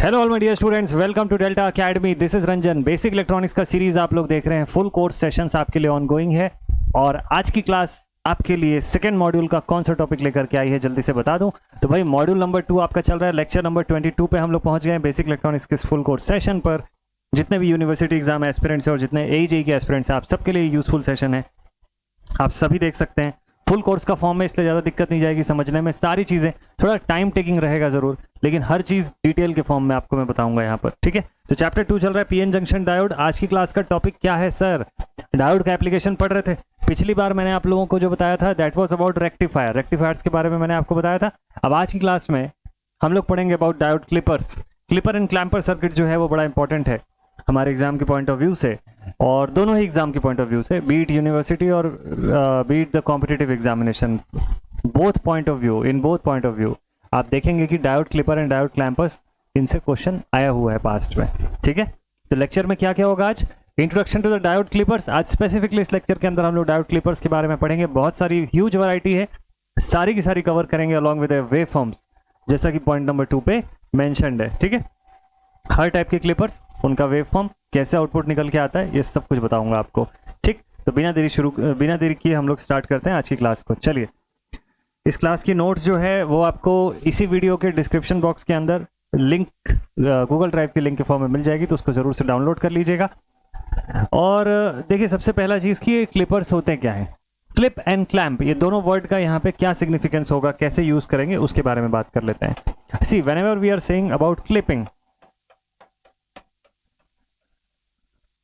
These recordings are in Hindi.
Hello all my dear students, welcome to Delta Academy. This is Ranjan. Basic electronics का सीरीज आप लोग देख रहे हैं। फुल कोर्स सेशंस आपके लिए ऑनगोइंग है और आज की क्लास आपके लिए सेकंड मॉड्यूल का कौन सा टॉपिक लेकर के आई है जल्दी से बता दूं तो भाई मॉड्यूल नंबर 2 आपका चल रहा है। लेक्चर नंबर 22 पे हम लोग पहुंच गए हैं बेसिक इलेक्ट्रॉनिक्स के फुल कोर्स सेशन पर। जितने भी यूनिवर्सिटी एग्जाम एस्पिरेंट्स हैं और जितने AEJE के एस्पिरेंट्स हैं, आप सबके लिए यूजफुल सेशन है। आप सभी देख सकते हैं फुल कोर्स का फॉर्म में, इसलिए ज़्यादा दिक्कत नहीं जाएगी समझने में। सारी चीज़ें थोड़ा टाइम टेकिंग रहेगा ज़रूर, लेकिन हर चीज़ डिटेल के फॉर्म में आपको मैं बताऊंगा यहाँ पर, ठीक है। तो चैप्टर 2 चल रहा है पीएन जंक्शन डायोड। आज की क्लास का टॉपिक क्या है सर? डायोड का एप्लीकेशन पढ़ रहे थे। पिछली बार मैंने आप लोगों को जो बताया था that was about rectifier, rectifiers के बारे में मैंने आपको बताया था। अब आज की क्लास में हम लोग पढ़ेंगे about diode Clippers. Clipper and clamper circuit जो है वो बड़ा इंपॉर्टेंट है हमारे एग्जाम के पॉइंट ऑफ व्यू से, और दोनों ही एग्जाम के पॉइंट ऑफ व्यू से, बीट यूनिवर्सिटी और beat the competitive examination, both point of view, in both point of view आप देखेंगे कि diode clipper and diode clampers, इनसे क्वेश्चन आया हुआ है पास्ट में, ठीक है। तो लेक्चर में क्या क्या होगा आज? Introduction to the diode clippers. आज स्पेसिफिकली इस लेक्चर के अंदर हम लोग डायोड क्लिपर्स के बारे में पढ़ेंगे। बहुत सारी ह्यूज वैरायटी है, सारी की सारी कवर करेंगे अलॉन्ग विद वेव फॉर्म्स, जैसा कि पॉइंट नंबर 2 पे मेंशन्ड है, ठीक है। हर टाइप के क्लिपर्स, उनका वेव फॉर्म, कैसे आउटपुट निकल के आता है, ये सब कुछ बताऊंगा आपको, ठीक। तो बिना देरी किए हम लोग स्टार्ट करते हैं आज की क्लास को। चलिए, इस क्लास की नोट्स जो है वो आपको इसी वीडियो के डिस्क्रिप्शन बॉक्स के अंदर लिंक, गूगल ड्राइव के लिंक के फॉर्म में मिल जाएगी, तो उसको जरूर से डाउनलोड कर लीजिएगा। और देखिए, सबसे पहला चीज़ कि क्लिपर्स होते क्या हैं। क्लिप एंड क्लैम्प, ये दोनों वर्ड का यहाँ पे क्या सिग्निफिकेंस होगा, कैसे यूज करेंगे, उसके बारे में बात कर लेते हैं। See, whenever we are saying about clipping,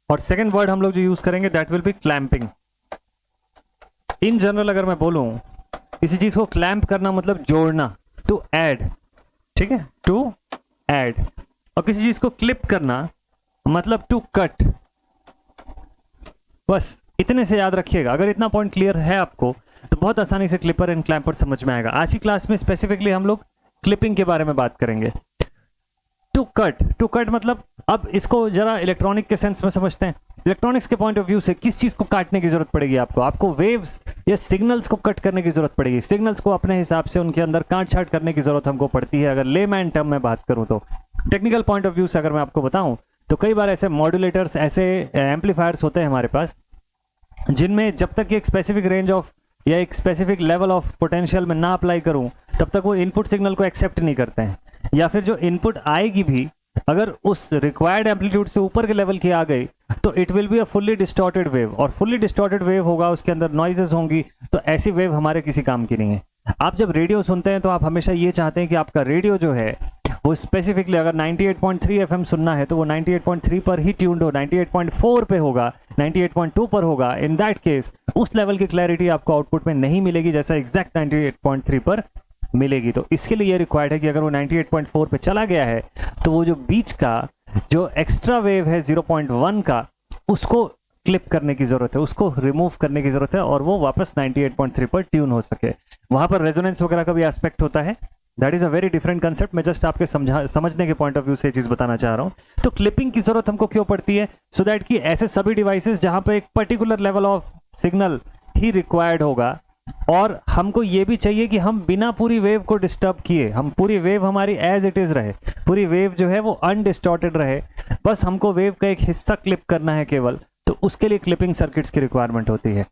और सेकेंड वर्ड हम लोग जो यूज करेंगे that will be clamping. In general अगर मैं बोलूं, किसी चीज को क्लैंप करना मतलब जोड़ना, टू ऐड, ठीक है, टू ऐड। और किसी चीज को क्लिप करना मतलब टू कट। बस इतने से याद रखिएगा। अगर इतना पॉइंट क्लियर है आपको तो बहुत आसानी से क्लिपर एंड क्लैंपर समझ में आएगा। आज की क्लास में स्पेसिफिकली हम लोग क्लिपिंग के बारे में बात करेंगे। टू कट मतलब, अब इसको जरा इलेक्ट्रॉनिक के सेंस में समझते हैं। इलेक्ट्रॉनिक्स के पॉइंट ऑफ व्यू से किस चीज को काटने की जरूरत पड़ेगी आपको वेव्स या सिग्नल्स को कट करने की जरूरत पड़ेगी। सिग्नल्स को अपने हिसाब से उनके अंदर काट छाट करने की जरूरत हमको पड़ती है। अगर लेमैन टर्म में बात करूं तो, टेक्निकल पॉइंट ऑफ व्यू से अगर मैं आपको बताऊं तो कई बार ऐसे मॉड्यूलेटर्स, ऐसे एम्पलीफायर्स होते हैं हमारे पास, जिनमें जब तक एक स्पेसिफिक रेंज ऑफ या एक स्पेसिफिक लेवल ऑफ पोटेंशियल में ना अप्लाई करूं तब तक वो इनपुट सिग्नल को एक्सेप्ट नहीं करते हैं, या फिर जो इनपुट आएगी भी अगर उस रिक्वायर्ड एम्पलीट्यूड से ऊपर के लेवल की आ गई तो it will be a fully distorted wave, और फुल्ली डिस्टॉर्टेड वेव होगा, उसके अंदर नॉइजेस होंगी, तो ऐसी वेव हमारे किसी काम की नहीं है। आप जब रेडियो सुनते हैं तो आप हमेशा ये चाहते हैं कि आपका रेडियो जो है वो स्पेसिफिकली, अगर 98.3 FM सुनना है तो वो 98.3 पर ही ट्यून्ड हो, 98.4 पे होगा, 98.2 पर होगा। इन दैट केस उस लेवल की क्लैरिटी आपको आउटपुट में नहीं मिलेगी जैसा एग्जैक्ट 98.3 पर मिलेगी। तो इसके लिए ये रिक्वायर्ड है कि अगर वो 98.4 पे चला गया है तो वो जो बीच का जो एक्स्ट्रा वेव है 0.1 का, उसको क्लिप करने की जरूरत है, उसको रिमूव करने की जरूरत है, और वो वापस 98.3 पर ट्यून हो सके। वहां पर रेजोनेंस वगैरह का भी एस्पेक्ट होता है। That is a very different concept. मैं जस्ट आपके समझने के पॉइंट ऑफ व्यू से ये चीज बताना चाह रहा हूं। तो क्लिपिंग की जरूरत हमको क्यों पड़ती है? सो दैट कि ऐसे सभी डिवाइसेस जहां पे एक particular level of signal he required होगा, और हमको ये भी चाहिए कि हम बिना पूरी वेव को डिस्टर्ब किए, हम पूरी वेव हमारी एज इट इज रहे, पूरी वेव जो है वो अनडिस्टॉर्टेड रहे, बस हमको वेव का एक हिस्सा क्लिप करना है केवल, तो उसके लिए क्लिपिंग सर्किट्स की रिक्वायरमेंट होती है।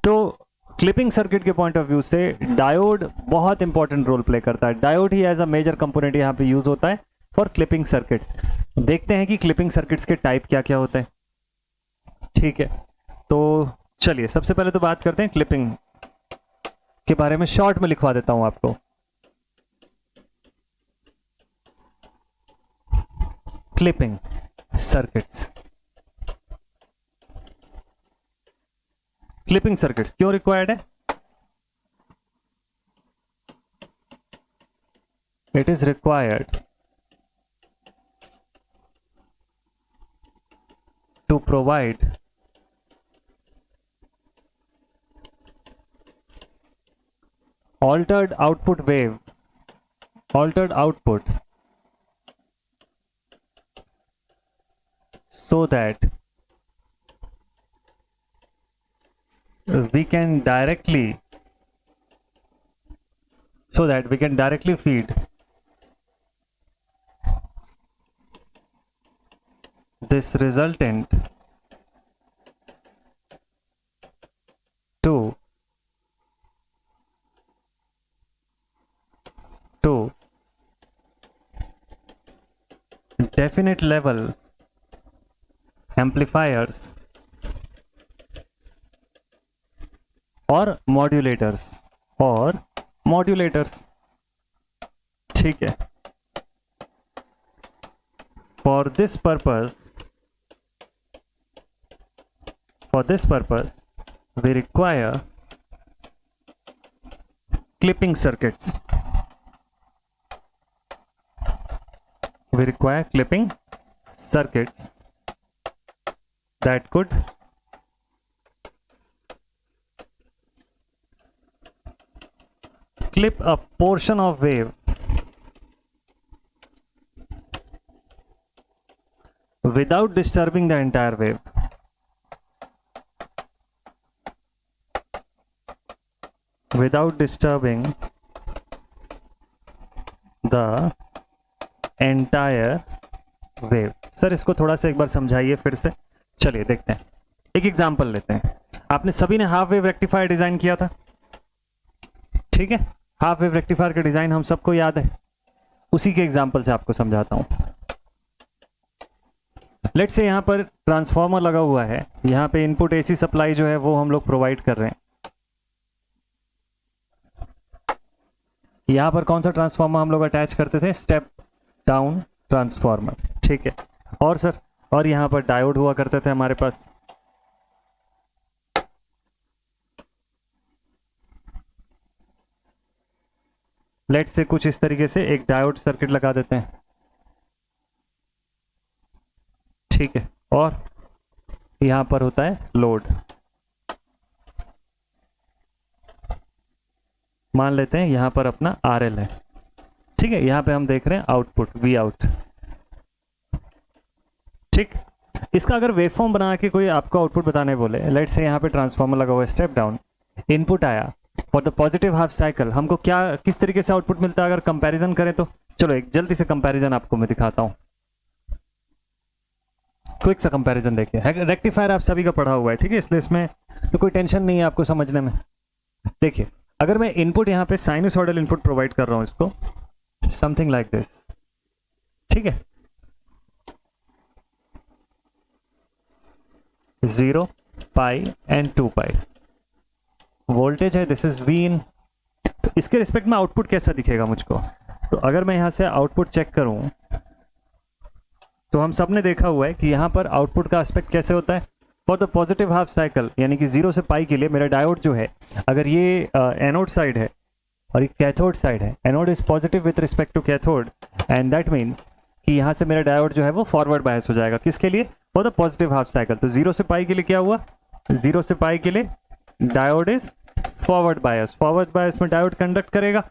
तो क्लिपिंग सर्किट के पॉइंट ऑफ व्यू से डायोड बहुत इंपॉर्टेंट रोल प्ले करता है। डायोड ही एज अ मेजर कंपोनेंट यहाँ पे यूज होता है फॉर क्लिपिंग सर्किट्स। देखते हैं कि क्लिपिंग सर्किट्स के टाइप क्या क्या होते हैं, ठीक है। तो चलिए, सबसे पहले तो बात करते हैं क्लिपिंग के बारे में। शॉर्ट में लिखवा देता हूं आपको। क्लिपिंग सर्किट्स, क्लिपिंग सर्किट्स क्यों रिक्वायर्ड है? It is required to provide altered output wave, altered output, so that we can directly feed this resultant to definite level amplifiers or modulators ठीक है. For this purpose we require clipping circuits. That could clip a portion of wave without disturbing the entire wave. Without disturbing the entire wave. Sir इसको थोड़ा सा एक बार समझाइए फिर से. चलिए देखते हैं, एक एग्जांपल लेते हैं. आपने सभी ने हाफ वेव रेक्टिफायर डिजाइन किया था, ठीक है. हाफ वेव रेक्टिफायर का डिजाइन हम सबको याद है. उसी के एग्जांपल से आपको समझाता हूं. लेट्स से यहां पर ट्रांसफार्मर लगा हुआ है, यहां पे इनपुट एसी सप्लाई जो है वो हम लोग प्रोवाइड कर रहे हैं. यहां पर कौन सा ट्रांसफार्मर हम लोग अटैच करते थे? स्टेप डाउन ट्रांसफार्मर, ठीक है. और सर, और यहां पर डायोड हुआ करते थे हमारे पास. लेट्स से कुछ इस तरीके से एक डायोड सर्किट लगा देते हैं, ठीक है. और यहां पर होता है लोड. मान लेते हैं यहां पर अपना RL है, ठीक है. यहां पे हम देख रहे हैं आउटपुट वी आउट, ठीक. इसका अगर वेवफॉर्म बना के कोई आपको आउटपुट बताने बोले, लेट से यहां पे ट्रांसफार्मर लगा हुआ है, स्टेप डाउन, इनपुट आया for the positive half cycle, हमको क्या किस तरीके से आउटपुट मिलता है अगर कंपैरिजन करें तो? चलो एक जल्दी से कंपैरिजन आपको मैं दिखाता हूं. क्विक सा कंपैरिजन देखिए. रेक्टिफायर आप सभी का पढ़ा हुआ है, ठीक है, इसलिए इसमें तो कोई टेंशन नहीं है आपको समझने में. देखिए, अगर मैं इनपुट यहाँ पे साइनसॉइडल इनपुट प्रोवाइड कर रहा हूँ इसको, समथिंग लाइक दिस, ठीक है. 0 पाई एंड 2 पाई वोल्टेज है, दिस इज वी इन. तो इसके रिस्पेक्ट में आउटपुट कैसा दिखेगा मुझको? तो अगर मैं यहाँ से आउटपुट चेक करूँ तो हम सब ने देखा हुआ है कि यहाँ पर आउटपुट का एस्पेक्ट कैसे होता है. For the positive half cycle यानी कि 0 से पाई के लिए मेरा डायोड जो है, अगर ये एनोड साइड है और ये कैथोड साइड है, anode is positive with respect to cathode, and that means कि यहाँ से मेरा डायोड जो है वो फॉरवर्ड बायस हो जाएगा. किसके लिए? For the positive half cycle. तो 0 से पाई के लिए क्या हुआ? 0 से पाई के लिए diode is forward bias. Forward bias में डायोड कंडक्ट करेगा,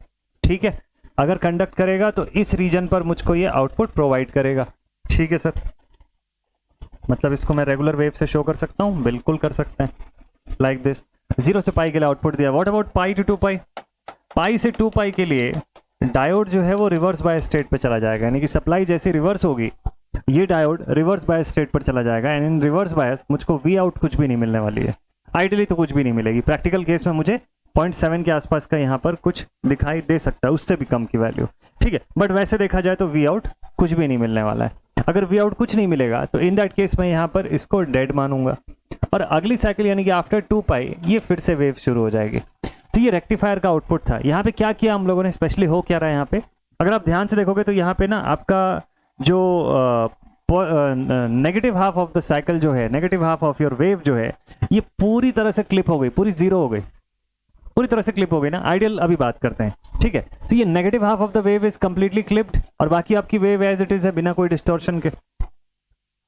ठीक है. अगर कंडक्ट करेगा तो इस रीजन पर मुझको ये आउटपुट प्रोवाइड करेगा, ठीक है सर. मतलब इसको मैं रेगुलर वेव से शो कर सकता हूँ, बिल्कुल कर सकते हैं, लाइक दिस. 0 से पाई के लिए आउटपुट दिया. व्हाट अबाउट पाई टू 2 पाई? पाई से 2 पाई के लिए डायोड जो है वो रिवर्स बायस स्टेट पे चला जाएगा, यानी कि सप्लाई जैसी रिवर्स होगी ये डायोड रिवर्स बायस स्टेट पर चला जाएगा. एंड इन रिवर्स बायस मुझको वी आउट कुछ भी नहीं मिलने वाली है. आइडियली तो कुछ भी नहीं मिलेगी. प्रैक्टिकल केस में मुझे 0.7 के आसपास का यहाँ पर कुछ दिखाई दे सकता है, उससे भी कम की वैल्यू, ठीक है. बट वैसे देखा जाए तो वी आउट कुछ भी नहीं मिलने वाला है. अगर वी आउट कुछ नहीं मिलेगा तो इन दैट केस मैं यहाँ पर इसको डेड मानूंगा, और अगली साइकिल यानी कि आफ्टर 2 पाई ये फिर से वेव शुरू हो जाएगी. तो ये रेक्टिफायर का आउटपुट था. यहाँ पे क्या किया हम लोगों ने, स्पेशली हो क्या रहा है यहाँ पे, अगर आप ध्यान से देखोगे तो यहाँ पे ना आपका जो negative half of the cycle जो है, negative half of your wave जो है, ये पूरी तरह से क्लिप हो गई, पूरी जीरो हो गई, पूरी तरह से क्लिप हो गई ना. आइडियल अभी बात करते हैं, ठीक है. तो ये negative half of the wave is completely clipped, और बाकी आपकी वेव एज इट इज है, बिना कोई डिस्टॉर्शन के.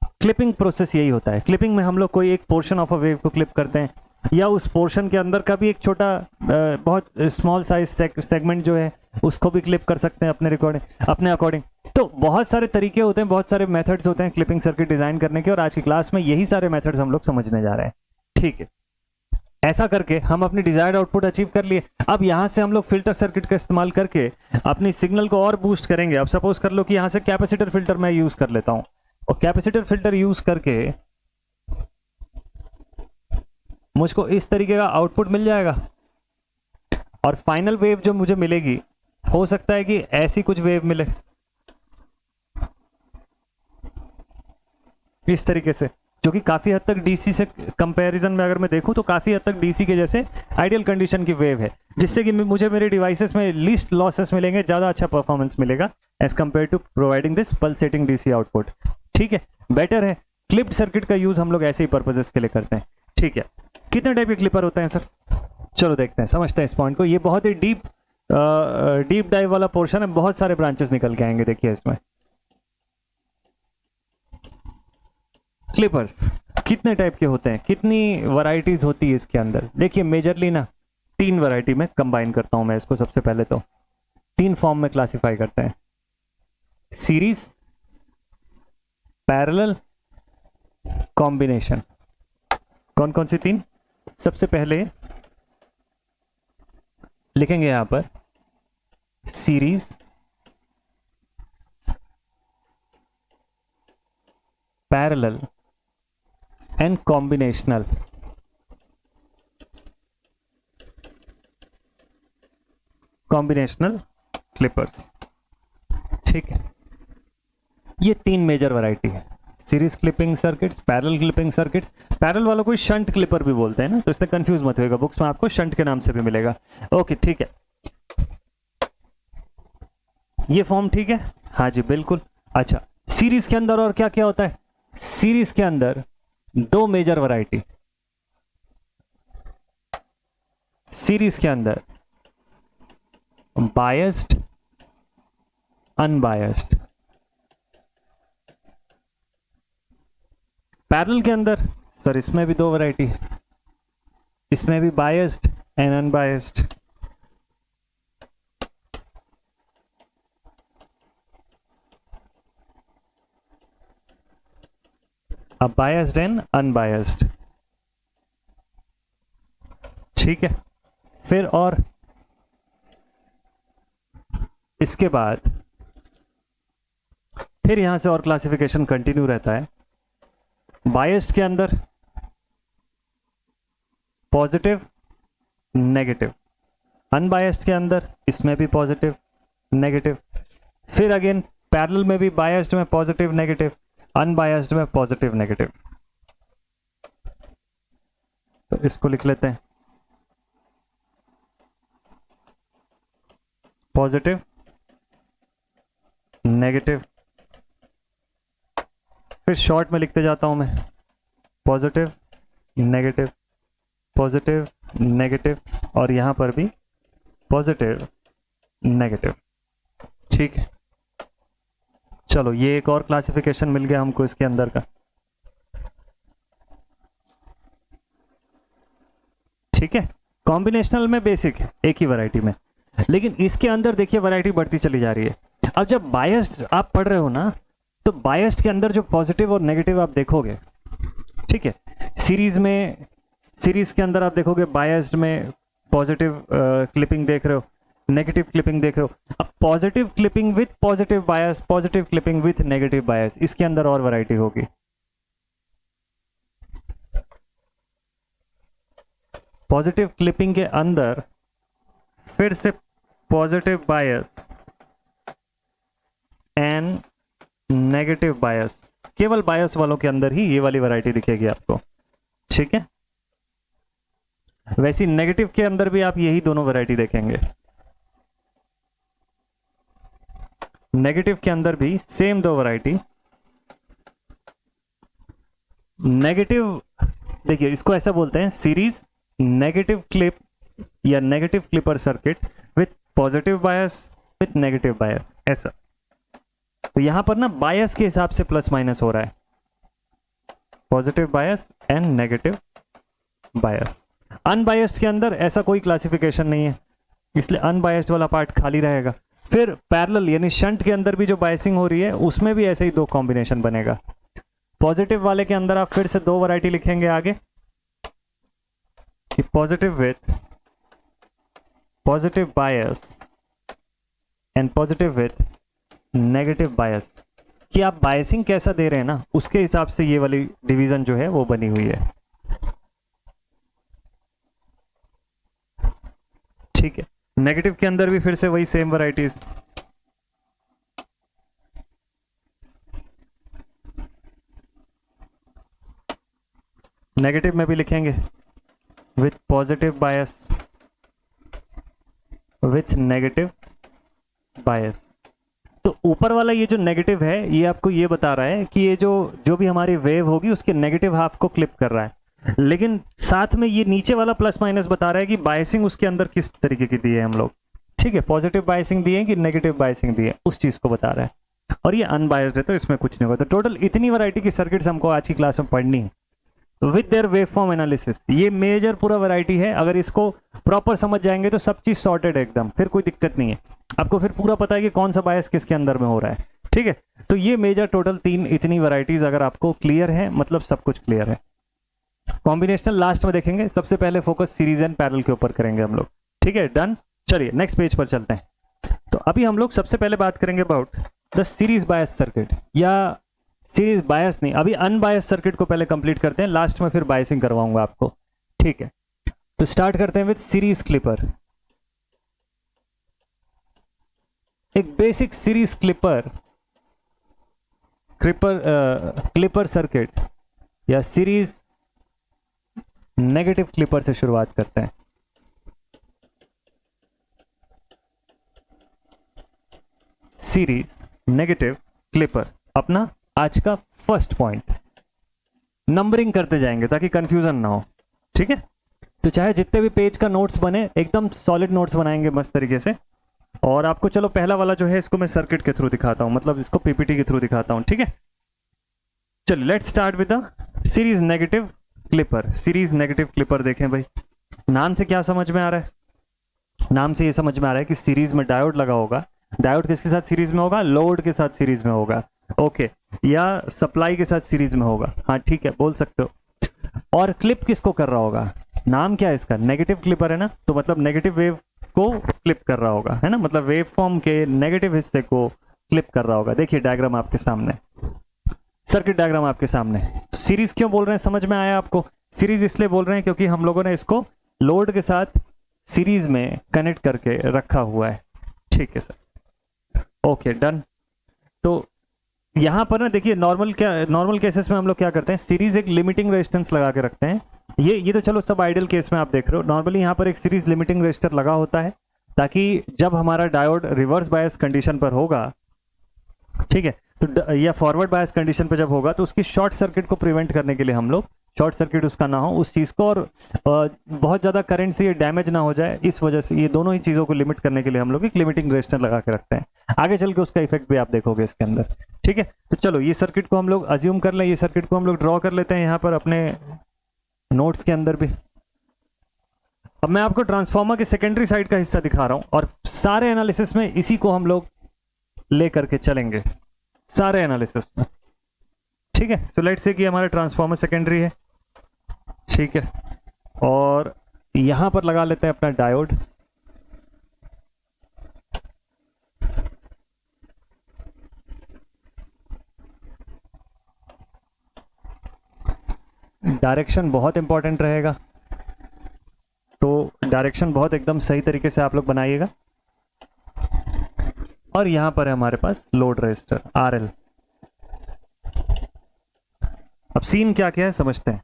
क्लिपिंग प्रोसेस यही होता है. क्लिपिंग में हम लोग कोई एक पोर्शन ऑफ अ वेव को क्लिप करते हैं, या उस पोर्शन के अंदर का भी एक छोटा बहुत स्मॉल साइज सेगमेंट जो है उसको भी क्लिप कर सकते हैं अपने अकॉर्डिंग. तो बहुत सारे तरीके होते हैं, बहुत सारे मेथड्स होते हैं क्लिपिंग सर्किट डिजाइन करने के, और आज की क्लास में यही सारे मेथड्स हम लोग समझने जा रहे हैं, ठीक है. ऐसा करके हम अपनी डिजायर्ड आउटपुट अचीव कर लिए. अब यहाँ से हम लोग फिल्टर सर्किट का इस्तेमाल करके अपनी सिग्नल को और बूस्ट करेंगे. अब सपोज कर लो कि यहाँ से कैपेसिटर फिल्टर मैं यूज कर लेता हूँ, और कैपेसिटर फिल्टर यूज करके मुझको इस तरीके का आउटपुट मिल जाएगा, और फाइनल वेव जो मुझे मिलेगी हो सकता है कि ऐसी कुछ वेव मिले इस तरीके से, जो कि काफी हद तक डीसी से कंपैरिजन में अगर मैं देखूं तो काफी हद तक डीसी के जैसे आइडियल कंडीशन की वेव है, जिससे कि मुझे मेरे डिवाइसेस में लीस्ट लॉसेस मिलेंगे, ज्यादा अच्छा परफॉर्मेंस मिलेगा as compare to providing this pulsating DC output. ठीक है, बेटर है। क्लिप्ड सर्किट का यूज हम लोग ऐसे ही पर्पजेस के लिए करते हैं। ठीक है, कितने टाइप के क्लिपर होते हैं सर? चलो देखते हैं, समझते हैं इस पॉइंट को। ये बहुत ही डीप डाइव वाला पोर्शन है, बहुत सारे ब्रांचेस निकल के आएंगे। देखिए इसमें क्लिपर्स कितने टाइप के होते हैं, कितनी वैरायटीज होती है इसके अंदर। देखिए मेजरली ना 3 वैरायटी में कंबाइन करता हूं मैं इसको। सबसे पहले तो 3 फॉर्म में क्लासिफाई करते हैं, सीरीज, पैरेलल, कॉम्बिनेशन। कौन कौन सी 3? सबसे पहले लिखेंगे यहां पर series, parallel and combinational. Combinational Clippers. ठीक है, ये 3 मेजर वैरायटी है, series clipping circuits, parallel clipping circuits. Parallel वालों को शंट क्लिपर भी बोलते हैं ना, तो इससे कंफ्यूज मत होइएगा, बुक्स में आपको शंट के नाम से भी मिलेगा। ओके ठीक है, ये फॉर्म ठीक है? हाँ जी बिल्कुल। अच्छा, सीरीज के अंदर और क्या क्या होता है? सीरीज के अंदर 2 मेजर वैरायटी। सीरीज के अंदर बायस्ड, अनबायस्ड। पैरेलल के अंदर सर इसमें भी 2 वैरायटी है, इसमें भी बायस्ड एंड अनबायस्ड। अब बायस्ड एंड अनबायस्ड। ठीक है, फिर और इसके बाद फिर यहां से और क्लासिफिकेशन कंटिन्यू रहता है। बायस्ड के अंदर पॉजिटिव, नेगेटिव। अनबायस्ड के अंदर इसमें भी पॉजिटिव, नेगेटिव। फिर अगेन पैरेलल में भी बायस्ड में पॉजिटिव, नेगेटिव, अनबायस्ड में पॉजिटिव, नेगेटिव। तो इसको लिख लेते हैं, पॉजिटिव, नेगेटिव। फिर शॉर्ट में लिखते जाता हूं मैं, पॉजिटिव, नेगेटिव, पॉजिटिव, नेगेटिव, और यहां पर भी पॉजिटिव, नेगेटिव। ठीक है, चलो ये एक और क्लासिफिकेशन मिल गया हमको इसके अंदर का। ठीक है, कॉम्बिनेशनल में बेसिक है, एक ही वैरायटी में, लेकिन इसके अंदर देखिए वैरायटी बढ़ती चली जा रही है। अब जब बायस्ड आप पढ़ रहे हो ना, तो बायस्ड के अंदर जो पॉजिटिव और नेगेटिव आप देखोगे, ठीक है, सीरीज के अंदर आप देखोगे बायस्ड में पॉजिटिव क्लिपिंग देख रहे हो, नेगेटिव क्लिपिंग देख रहे हो। अब positive clipping with positive bias, positive clipping with negative bias, इसके अंदर और वैरायटी होगी। पॉजिटिव क्लिपिंग के अंदर फिर से पॉजिटिव बायस एंड नेगेटिव बायस, केवल बायस वालों के अंदर ही ये वाली वैरायटी दिखेगी आपको। ठीक है, वैसे नेगेटिव के अंदर भी आप यही दोनों वैरायटी देखेंगे। नेगेटिव के अंदर भी सेम 2 वैरायटी। नेगेटिव देखिए, इसको ऐसा बोलते हैं सीरीज नेगेटिव क्लिप या negative clipper circuit with positive bias with negative bias, ऐसा। तो यहां पर ना बायस के हिसाब से प्लस माइनस हो रहा है, positive bias and negative bias. Unbiased के अंदर ऐसा कोई क्लासिफिकेशन नहीं है, इसलिए अनबायस्ड वाला पार्ट खाली रहेगा। फिर पैरेलल यानी शंट के अंदर भी जो बायसिंग हो रही है उसमें भी ऐसे ही 2 कॉम्बिनेशन बनेगा। पॉजिटिव वाले के अंदर आप फिर से 2 वैरायटी लिखेंगे आगे, कि positive with positive bias and positive with negative bias. कि आप बायसिंग कैसा दे रहे हैं ना, उसके हिसाब से ये वाली डिवीजन जो है वो बनी हुई है। ठीक है, नेगेटिव के अंदर भी फिर से वही सेम वैरायटीज। नेगेटिव में भी लिखेंगे with positive bias, with negative bias. तो ऊपर वाला ये जो नेगेटिव है ये आपको ये बता रहा है कि ये जो भी हमारी वेव होगी उसके नेगेटिव हाफ को क्लिप कर रहा है, लेकिन साथ में ये नीचे वाला प्लस माइनस बता रहा है कि बायसिंग उसके अंदर किस तरीके की दी है हम लोग। ठीक है, पॉजिटिव बायसिंग दी है कि नेगेटिव बायसिंग दी है, उस चीज को बता रहा है। और ये अनबायस्ड है तो इसमें कुछ नहीं होगा। तो टोटल इतनी वैरायटी की सर्किट्स हमको आज की क्लास में पढ़नी है with their wave form analysis. ये मेजर पूरा वैरायटी है, अगर इसको प्रॉपर समझ जाएंगे तो सब चीज सॉर्टेड है एकदम, फिर कोई दिक्कत नहीं है। आपको फिर पूरा पता है कि कौन सा बायस किसके अंदर में हो रहा है। ठीक है, तो ये मेजर टोटल तीन इतनी वैरायटीज अगर आपको क्लियर है मतलब सब कुछ क्लियर है। कॉम्बिनेशनल लास्ट में देखेंगे, सबसे पहले फोकस सीरीज एंड पैरेलल के ऊपर करेंगे हम लोग। ठीक है, डन। चलिए नेक्स्ट पेज पर चलते हैं। तो अभी हम लोग सबसे पहले बात करेंगे about the series bias circuit, या सीरीज बायस नहीं, अभी अनबायस सर्किट को पहले कंप्लीट करते हैं, लास्ट में फिर बायसिंग करवाऊंगा आपको। ठीक है, तो स्टार्ट करते हैं विद सीरीज क्लिपर। एक बेसिक सीरीज क्लिपर सर्किट या सीरीज नेगेटिव क्लिपर से शुरुआत करते हैं। सीरीज नेगेटिव क्लिपर अपना आज का फर्स्ट पॉइंट। नंबरिंग करते जाएंगे ताकि कंफ्यूजन ना हो। ठीक है, तो चाहे जितने भी पेज का नोट्स बने एकदम सॉलिड नोट्स बनाएंगे मस्त तरीके से। और आपको चलो पहला वाला जो है इसको मैं सर्किट के थ्रू दिखाता हूं, मतलब इसको पीपीटी के थ्रू दिखाता हूं। ठीक है, चलिए let's start with the series negative clipper. Series negative clipper देखें भाई, नाम से क्या समझ में आ रहा है? नाम से ये समझ में आ रहा है कि सीरीज में डायोड लगा होगा। डायोड किसके साथ सीरीज में होगा? लोड के साथ सीरीज में होगा। ओके, या सप्लाई के साथ सीरीज में होगा। हाँ ठीक है, बोल सकते हो। और क्लिप किसको कर रहा होगा? नाम क्या है इसका? नेगेटिव क्लिपर है ना, तो मतलब नेगेटिव वेव को क्लिप कर रहा होगा, है ना, मतलब वेव फॉर्म के नेगेटिव हिस्से को क्लिप कर रहा होगा। देखिए डायग्राम आपके सामने, सर्किट डायग्राम आपके सामने। सीरीज क्यों बोल रहे हैं, समझ में आया आपको? सीरीज इसलिए बोल रहे हैं क्योंकि हम लोगों ने इसको लोड के साथ सीरीज में कनेक्ट करके रखा हुआ है। ठीक है सर, ओके डन। तो यहां पर ना देखिए, नॉर्मल केसेस में हम लोग क्या करते हैं, सीरीज एक लिमिटिंग रेजिस्टेंस लगा के रखते हैं। ये तो चलो सब आइडियल केस में आप देख रहे हो। नॉर्मली यहाँ पर एक सीरीज लिमिटिंग रेजिस्टर लगा होता है ताकि जब हमारा डायोड रिवर्स बायस कंडीशन पर होगा, ठीक है, तो या फॉरवर्ड बायस कंडीशन पर जब होगा तो उसकी शॉर्ट सर्किट को प्रिवेंट करने के लिए हम लोग, शॉर्ट सर्किट उसका ना हो उस चीज को, और बहुत ज्यादा करंट से ये डैमेज ना हो जाए, इस वजह से ये दोनों ही चीजों को लिमिट करने के लिए हम लोग एक लिमिटिंग रेजिस्टर लगा के रखते हैं। आगे चल के उसका इफेक्ट भी आप देखोगे इसके अंदर। ठीक है, तो चलो ये सर्किट को हम लोग अज्यूम कर लें, ये सर्किट को हम लोग ड्रॉ कर लेते हैं यहाँ पर अपने नोट्स के अंदर भी। अब मैं आपको ट्रांसफार्मर के सेकेंडरी साइड का हिस्सा दिखा रहा हूं और सारे एनालिसिस में इसी को हम लोग ले करके चलेंगे, सारे एनालिसिस में। ठीक है, सो लेट्स से कि हमारा ट्रांसफार्मर सेकेंडरी है। ठीक है, और यहां पर लगा लेते हैं अपना डायोड। डायरेक्शन बहुत इंपॉर्टेंट रहेगा, तो डायरेक्शन बहुत एकदम सही तरीके से आप लोग बनाइएगा। और यहां पर है हमारे पास लोड रेजिस्टर RL। अब सीन क्या क्या है समझते हैं।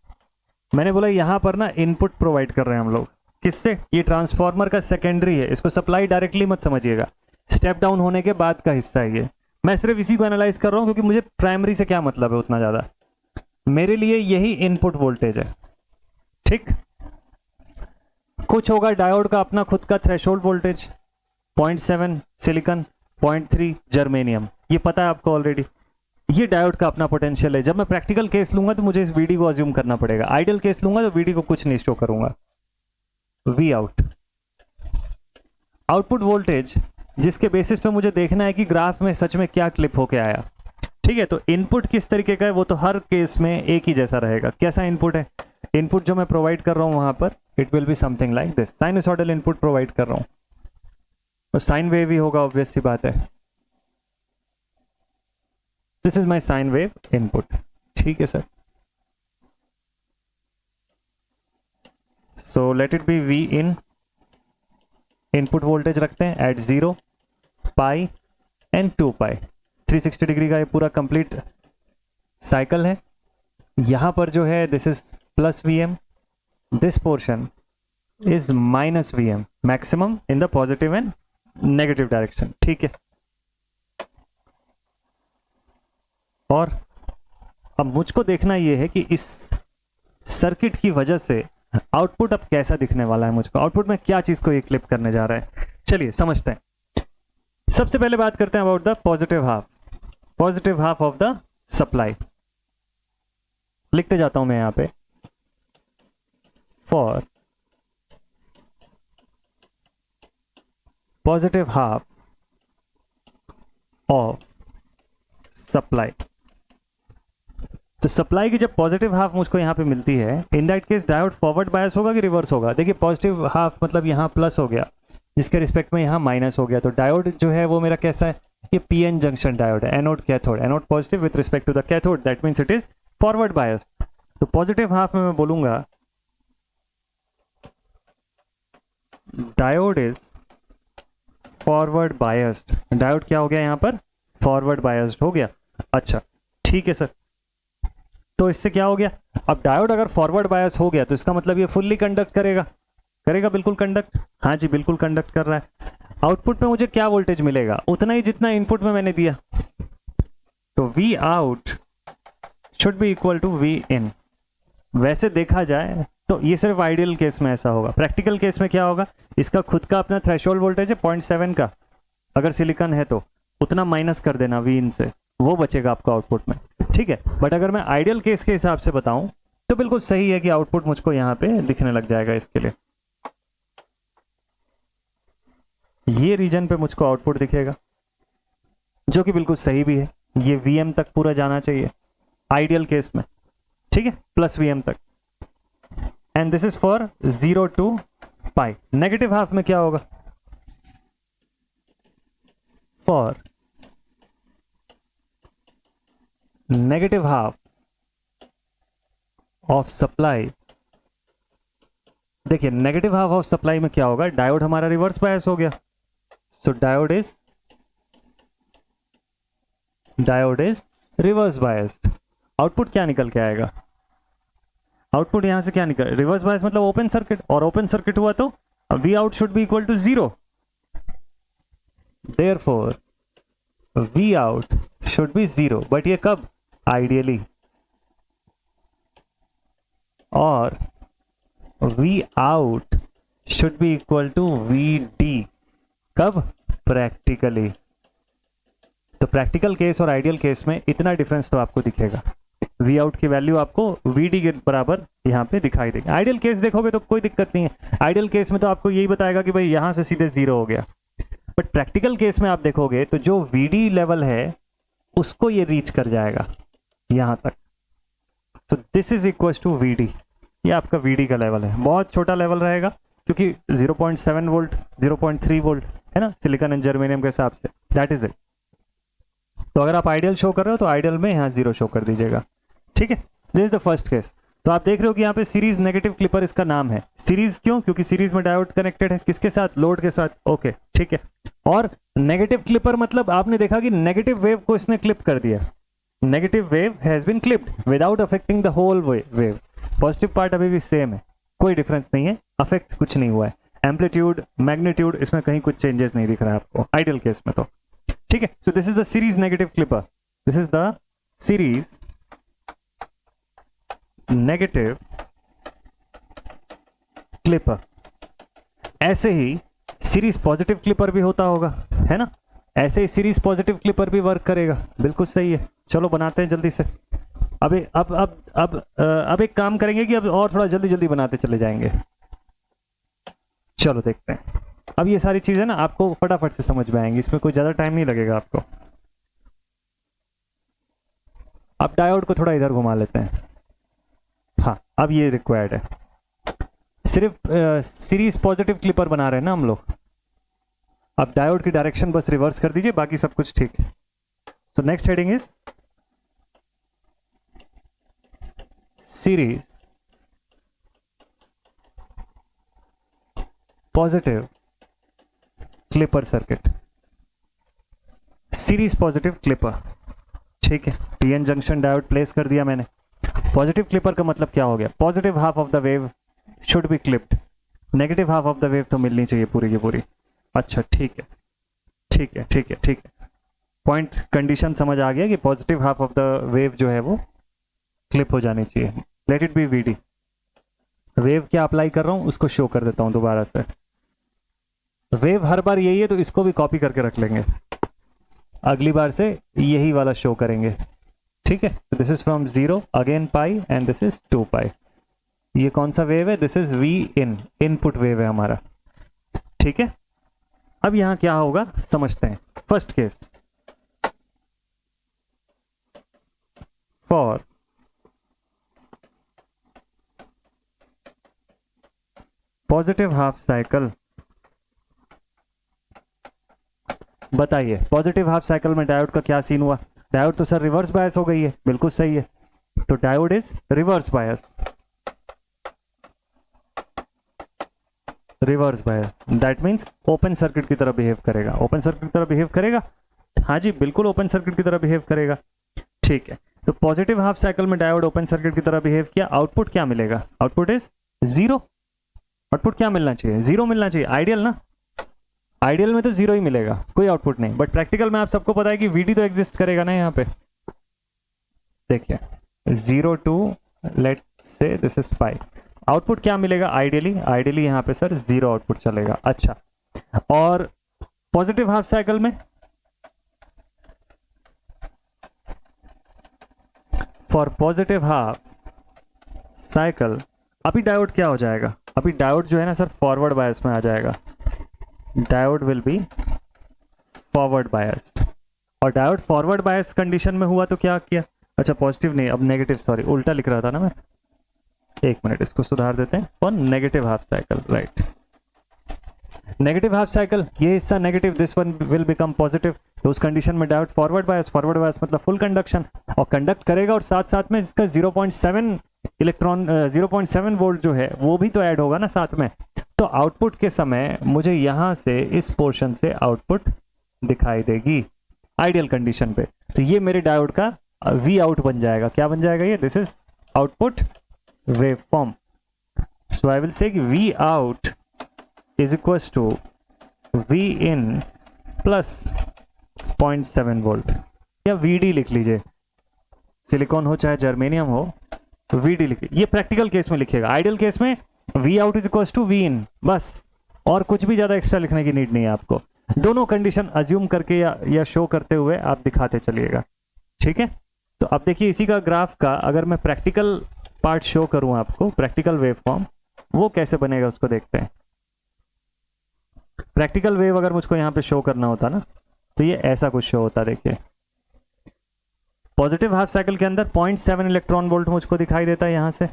मैंने बोला यहां पर ना इनपुट प्रोवाइड कर रहे हैं हम लोग, किससे? ये ट्रांसफार्मर का सेकेंडरी है, इसको सप्लाई डायरेक्टली मत समझिएगा, स्टेप डाउन होने के बाद का हिस्सा है ये। मैं सिर्फ इसी को एनालाइज कर रहा हूं क्योंकि मुझे प्राइमरी से क्या मतलब है उतना ज्यादा, मेरे लिए यही इनपुट वोल्टेज है। ठीक, कुछ होगा डायोड का अपना खुद का थ्रेशोल्ड वोल्टेज, 0.7 सिलिकॉन, 0.3 जर्मेनियम, ये पता है आपको ऑलरेडी। ये डायोड का अपना पोटेंशियल है। जब मैं प्रैक्टिकल केस लूंगा तो मुझे इस वीडी को अज्यूम करना पड़ेगा, आइडियल केस लूंगा तो वीडी को कुछ नहीं शो करूंगा। वी आउट, आउटपुट वोल्टेज, जिसके बेसिस पे मुझे देखना है कि ग्राफ में सच में क्या क्लिप होके आया। ठीक है, तो इनपुट किस तरीके का है वो तो हर केस में एक ही जैसा रहेगा। कैसा इनपुट है? इनपुट जो मैं प्रोवाइड कर रहा हूं वहां पर it will be something like this, sinusoidal input provide कर रहा हूं, तो साइन वेव ही होगा, ऑब्वियस सी बात है। This is my sine wave input. ठीक है sir, so let it be V in, input voltage रखते हैं at 0 pi and 2 pi. 360 degree का ये पूरा कंप्लीट साइकिल है। यहां पर जो है this is plus Vm, this portion is minus Vm, maximum in the positive and negative direction. ठीक है, और अब मुझको देखना यह है कि इस सर्किट की वजह से आउटपुट अब कैसा दिखने वाला है, मुझको आउटपुट में क्या चीज को ये क्लिप करने जा रहा है। चलिए समझते हैं। सबसे पहले बात करते हैं about the positive half of the supply. लिखते जाता हूं मैं यहां पे, for positive half of supply. तो सप्लाई की जब पॉजिटिव हाफ मुझको यहां पे मिलती है, in that case diode forward bias होगा कि रिवर्स होगा। देखिए पॉजिटिव हाफ मतलब यहां प्लस हो गया, जिसके रिस्पेक्ट में यहां माइनस हो गया। तो डायोड जो है वो मेरा कैसा है, ये पीएन जंक्शन डायोड है, anode cathode, anode positive with respect to the cathode, that means it is forward bias. तो पॉजिटिव हाफ में मैं बोलूंगा diode is forward biased. Diode क्या हो गया यहां पर, फॉरवर्ड बायस्ड हो गया। अच्छा ठीक है सर, तो इससे क्या हो गया, अब डायोड अगर फॉरवर्ड बायस हो गया तो इसका मतलब ये फुल्ली कंडक्ट करेगा बिल्कुल कंडक्ट। हाँ जी बिल्कुल कंडक्ट कर रहा है। आउटपुट में मुझे क्या वोल्टेज मिलेगा, उतना ही जितना इनपुट में मैंने दिया। तो V out should be equal to V in. वैसे देखा जाए तो ये सिर्फ आइडियल केस में ऐसा होगा। प्रैक्टिकल केस में क्या होगा, इसका खुद का अपना थ्रेशोल्ड वोल्टेज है 0.7 का, अगर सिलिकॉन है तो उतना माइनस कर देना वी इन से, वो बचेगा आपको आउटपुट में। ठीक है, बट अगर मैं आइडियल केस के हिसाब से बताऊं तो बिल्कुल सही है कि आउटपुट मुझको यहां पे दिखने लग जाएगा। इसके लिए ये रीजन पे मुझको आउटपुट दिखेगा, जो कि बिल्कुल सही भी है। ये Vm तक पूरा जाना चाहिए आइडियल केस में। ठीक है, प्लस Vm तक। And this is for 0 to pi. Negative half में क्या होगा, for negative half of supply. देखिए नेगेटिव हाफ ऑफ सप्लाई में क्या होगा, डायोड हमारा रिवर्स बायस हो गया। So diode is reverse biased. Output क्या निकल के आएगा, आउटपुट यहां से क्या निकल, रिवर्स बायस मतलब ओपन सर्किट, और ओपन सर्किट हुआ तो V out should be equal to 0। Therefore V out should be 0। But ये कब, आइडियली। और V out should be equal to V D, कब, प्रैक्टिकली। तो प्रैक्टिकल केस और आइडियल केस में इतना डिफरेंस तो आपको दिखेगा। वी आउट की वैल्यू आपको वी डी के बराबर यहाँ पे दिखाई देगी। आइडियल केस देखोगे तो कोई दिक्कत नहीं है, आइडियल केस में तो आपको यही बताएगा कि भाई यहां से सीधे 0 हो गया। बट प्रैक्टिकल केस में आप देखोगे तो जो वी डी लेवल है उसको ये रीच कर जाएगा यहां तक। तो this is equal to V D, ये आपका वी डी का लेवल है। बहुत छोटा लेवल रहेगा क्योंकि 0.7 वोल्ट 0.3 वोल्ट है ना, सिलिकॉन एंड जर्मेनियम के हिसाब से, दैट इज इट। तो अगर आप आइडियल शो कर रहे हो तो आइडियल में यहाँ 0 शो कर दीजिएगा। ठीक है, this is the first case. तो आप देख रहे हो कि यहाँ पे सीरीज नेगेटिव क्लिपर इसका नाम है। सीरीज क्यों, क्योंकि सीरीज में डायोड कनेक्टेड है, किसके साथ, लोड के साथ। ओके ठीक है। और नेगेटिव क्लिपर मतलब आपने देखा कि नेगेटिव वेव को इसने क्लिप कर दिया। Negative wave has been clipped without affecting the whole wave. Positive part अभी भी सेम है, कोई डिफरेंस नहीं है, अफेक्ट कुछ नहीं हुआ है। एम्पलीट्यूड, मैग्नीट्यूड, इसमें कहीं कुछ चेंजेस नहीं दिख रहा है आपको आइडियल केस में तो। ठीक है, so this is the series negative clipper, this is the series negative clipper. ऐसे ही सीरीज पॉजिटिव क्लिपर भी होता होगा, है ना, ऐसे ही सीरीज पॉजिटिव क्लिपर भी वर्क करेगा। बिल्कुल सही है, चलो बनाते हैं जल्दी से। अब एक काम करेंगे कि अब और थोड़ा जल्दी जल्दी बनाते चले जाएंगे। चलो देखते हैं। अब ये सारी चीजें ना आपको फटाफट से समझ में आएंगी, इसमें कोई ज्यादा टाइम नहीं लगेगा आपको। अब डायोड को थोड़ा इधर घुमा लेते हैं। हाँ, अब ये रिक्वायर्ड है। सिर्फ सीरीज पॉजिटिव क्लिपर बना रहे हैं ना हम लोग। अब डायोड की डायरेक्शन बस रिवर्स कर दीजिए, बाकी सब कुछ ठीक है। So next heading is series positive clipper circuit, series positive clipper, ठीक है। पीएन जंक्शन डायोड प्लेस कर दिया मैंने। पॉजिटिव क्लिपर का मतलब क्या हो गया, positive half of the wave should be clipped, negative half of the wave तो मिलनी चाहिए पूरी की पूरी। अच्छा ठीक है ठीक है ठीक है ठीक है, पॉइंट कंडीशन समझ आ गया कि positive half of the wave जो है वो क्लिप हो जानी चाहिए। Let it be V D. Wave क्या अप्लाई कर रहा हूं उसको शो कर देता हूं दोबारा से। वेव हर बार यही है तो इसको भी कॉपी करके रख लेंगे, अगली बार से यही वाला शो करेंगे, ठीक है। This is from 0 again pi and this is 2 pi. ये कौन सा वेव है, this is V in, input wave है हमारा, ठीक है। अब यहां क्या होगा समझते हैं। First case, for positive half cycle, बताइए पॉजिटिव हाफ साइकिल में डायोड का क्या सीन हुआ। डायोड तो सर रिवर्स बायस हो गई है, बिल्कुल सही है। तो diode is reverse bias, reverse bias that means open circuit की तरह बिहेव करेगा। ओपन सर्किट की तरह बिहेव करेगा, हाँ जी बिल्कुल ओपन सर्किट की तरह बिहेव करेगा, ठीक है। तो पॉजिटिव हाफ साइकिल में डायोड ओपन सर्किट की तरह बिहेव किया, आउटपुट क्या मिलेगा, आउटपुट इज 0। आउटपुट क्या मिलना चाहिए, 0 मिलना चाहिए, आइडियल ना। आइडियल में तो 0 ही मिलेगा, कोई आउटपुट नहीं। बट प्रैक्टिकल में आप सबको पता है कि वीडी तो एग्जिस्ट करेगा ना यहाँ पे। देखिए 0 टू लेट से दिस इज पाई, आउटपुट क्या मिलेगा आइडियली, आइडियली यहाँ पे सर 0 आउटपुट चलेगा। अच्छा, और पॉजिटिव हाफ साइकिल में फॉर पॉजिटिव हाफ साइकिल अभी डायोड क्या हो जाएगा, अभी डायोड जो है ना सर फॉरवर्ड बायस में आ जाएगा। Diode will be forward biased, और डायोड फॉरवर्ड बायस कंडीशन में हुआ तो क्या किया, अच्छा पॉजिटिव नहीं अब नेगेटिव, सॉरी उल्टा लिख रहा था ना मैं, एक मिनट इसको सुधार देते हैं। और negative half cycle, right, negative half cycle, ये हिस्सा negative, this one will become positive. तो उस कंडीशन में diode forward bias, forward bias मतलब फुल कंडक्शन, और कंडक्ट करेगा, और साथ साथ में इसका 0.7 इलेक्ट्रॉन 0.7 वोल्ट जो है वो भी तो ऐड होगा ना साथ में। तो आउटपुट के समय मुझे यहां से इस पोर्शन से आउटपुट दिखाई देगी आइडियल कंडीशन पे। तो ये मेरे डायोड का वी आउट बन जाएगा, क्या बन जाएगा ये, this is output wave form. So I will say V out is equal to V in plus 0.7 volt, या वीडी लिख लीजिए, सिलिकॉन हो चाहे जर्मेनियम हो, वीडी लिखिए। ये प्रैक्टिकल केस में लिखिएगा, आइडियल केस में V out is equal to V in, बस, और कुछ भी ज्यादा एक्स्ट्रा लिखने की नीड नहीं है आपको। दोनों कंडीशन अज्यूम करके या शो करते हुए आप दिखाते चलिएगा, ठीक है। तो अब देखिए इसी का ग्राफ का अगर मैं प्रैक्टिकल पार्ट शो करूं आपको, प्रैक्टिकल वेव फॉर्म वो कैसे बनेगा उसको देखते हैं। प्रैक्टिकल वेव अगर मुझको यहां पे शो करना होता ना तो ये ऐसा कुछ शो होता, देखिए पॉजिटिव हाफ साइकिल के अंदर 0.7 इलेक्ट्रॉन वोल्ट मुझको दिखाई देता है यहां से,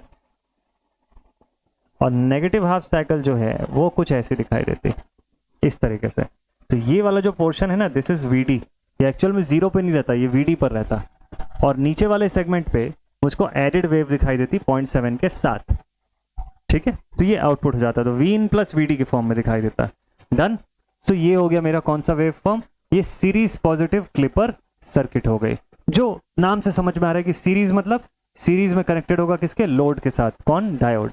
और नेगेटिव हाफ साइकिल जो है वो कुछ ऐसी दिखाई देती इस तरीके से। तो ये वाला जो पोर्शन है ना, दिस इज वीडी, ये एक्चुअल में 0 पे नहीं रहता, ये वीडी पर रहता, और नीचे वाले सेगमेंट पे मुझको एडेड वेव दिखाई देती 0.7 के साथ, ठीक है। तो ये आउटपुट हो जाता है, तो वी इन प्लस वीडी के फॉर्म में दिखाई देता है। डन। तो ये हो गया मेरा कौन सा वेव फॉर्म, ये सीरीज पॉजिटिव क्लिपर सर्किट हो गई, जो नाम से समझ में आ रहा है कि सीरीज मतलब सीरीज में कनेक्टेड होगा किसके, लोड के साथ, कौन, डायोड।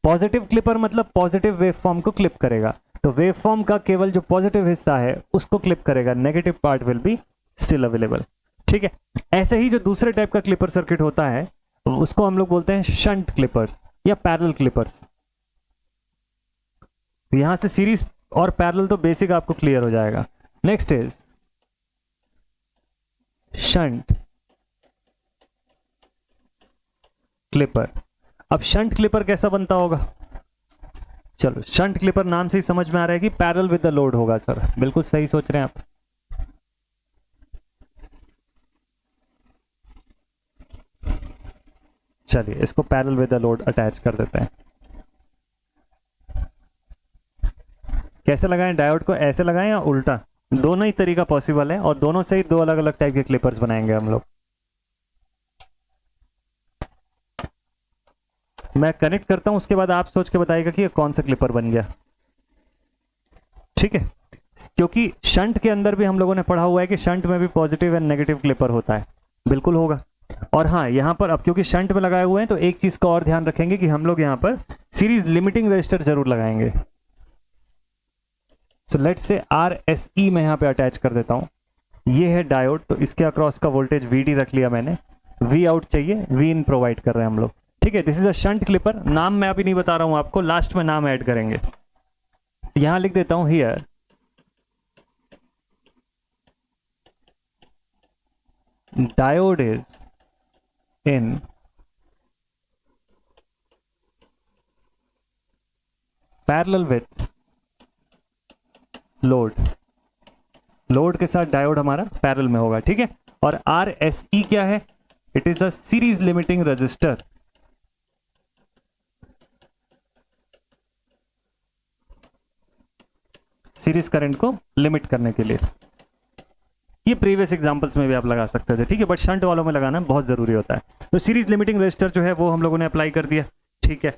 पॉजिटिव क्लिपर मतलब पॉजिटिव वेव फॉर्म को क्लिप करेगा, तो वेव फॉर्म का केवल जो पॉजिटिव हिस्सा है उसको क्लिप करेगा, negative part will be still available, ठीक है। ऐसे ही जो दूसरे टाइप का क्लिपर सर्किट होता है उसको हम लोग बोलते हैं शंट क्लिपर्स या पैरेलल क्लिपर्स। यहां से सीरीज और पैरेलल तो बेसिक आपको क्लियर हो जाएगा। Next is shunt clipper. अब शंट क्लिपर कैसा बनता होगा, चलो शंट क्लिपर नाम से ही समझ में आ रहा है कि पैरेलल विद द लोड होगा सर, बिल्कुल सही सोच रहे हैं आप। चलिए इसको parallel with the load attach कर देते हैं। कैसे लगाएं डायोड को, ऐसे लगाएं या उल्टा, दोनों ही तरीका पॉसिबल है, और दोनों से ही दो अलग अलग टाइप के क्लिपर्स बनाएंगे हम लोग। मैं कनेक्ट करता हूं, उसके बाद आप सोच के बताइएगा कि ये कौन सा क्लिपर बन गया। ठीक है, क्योंकि शंट के अंदर भी हम लोगों ने पढ़ा हुआ है कि शंट में भी पॉजिटिव एंड नेगेटिव क्लिपर होता है, बिल्कुल होगा। और हाँ, यहाँ पर अब क्योंकि शंट में लगाए हुए हैं तो एक चीज का और ध्यान रखेंगे कि हम लोग यहाँ पर सीरीज लिमिटिंग रजिस्टर जरूर लगाएंगे। सो लेट्स से RSE मैं यहाँ पे अटैच कर देता हूँ। ये है डायोड, तो इसके अक्रॉस का वोल्टेज VD रख लिया मैंने, V आउट चाहिए, V इन प्रोवाइड कर रहे हैं हम लोग। ठीक है, this is a shunt clipper. नाम मैं अभी नहीं बता रहा हूँ आपको, लास्ट में नाम ऐड करेंगे। यहां लिख देता हूं here diode is in parallel with load. Load के साथ डायोड हमारा पैरेलल में होगा। ठीक है, और RSE क्या है? It is a series limiting register. Series current को लिमिट करने के लिए। ये प्रीवियस एग्जांपल्स में भी आप लगा सकते थे। ठीक है, बट शंट वालों में लगाना बहुत जरूरी होता है। तो सीरीज लिमिटिंग रजिस्टर जो है वो हम लोगों ने अप्लाई कर दिया। ठीक है,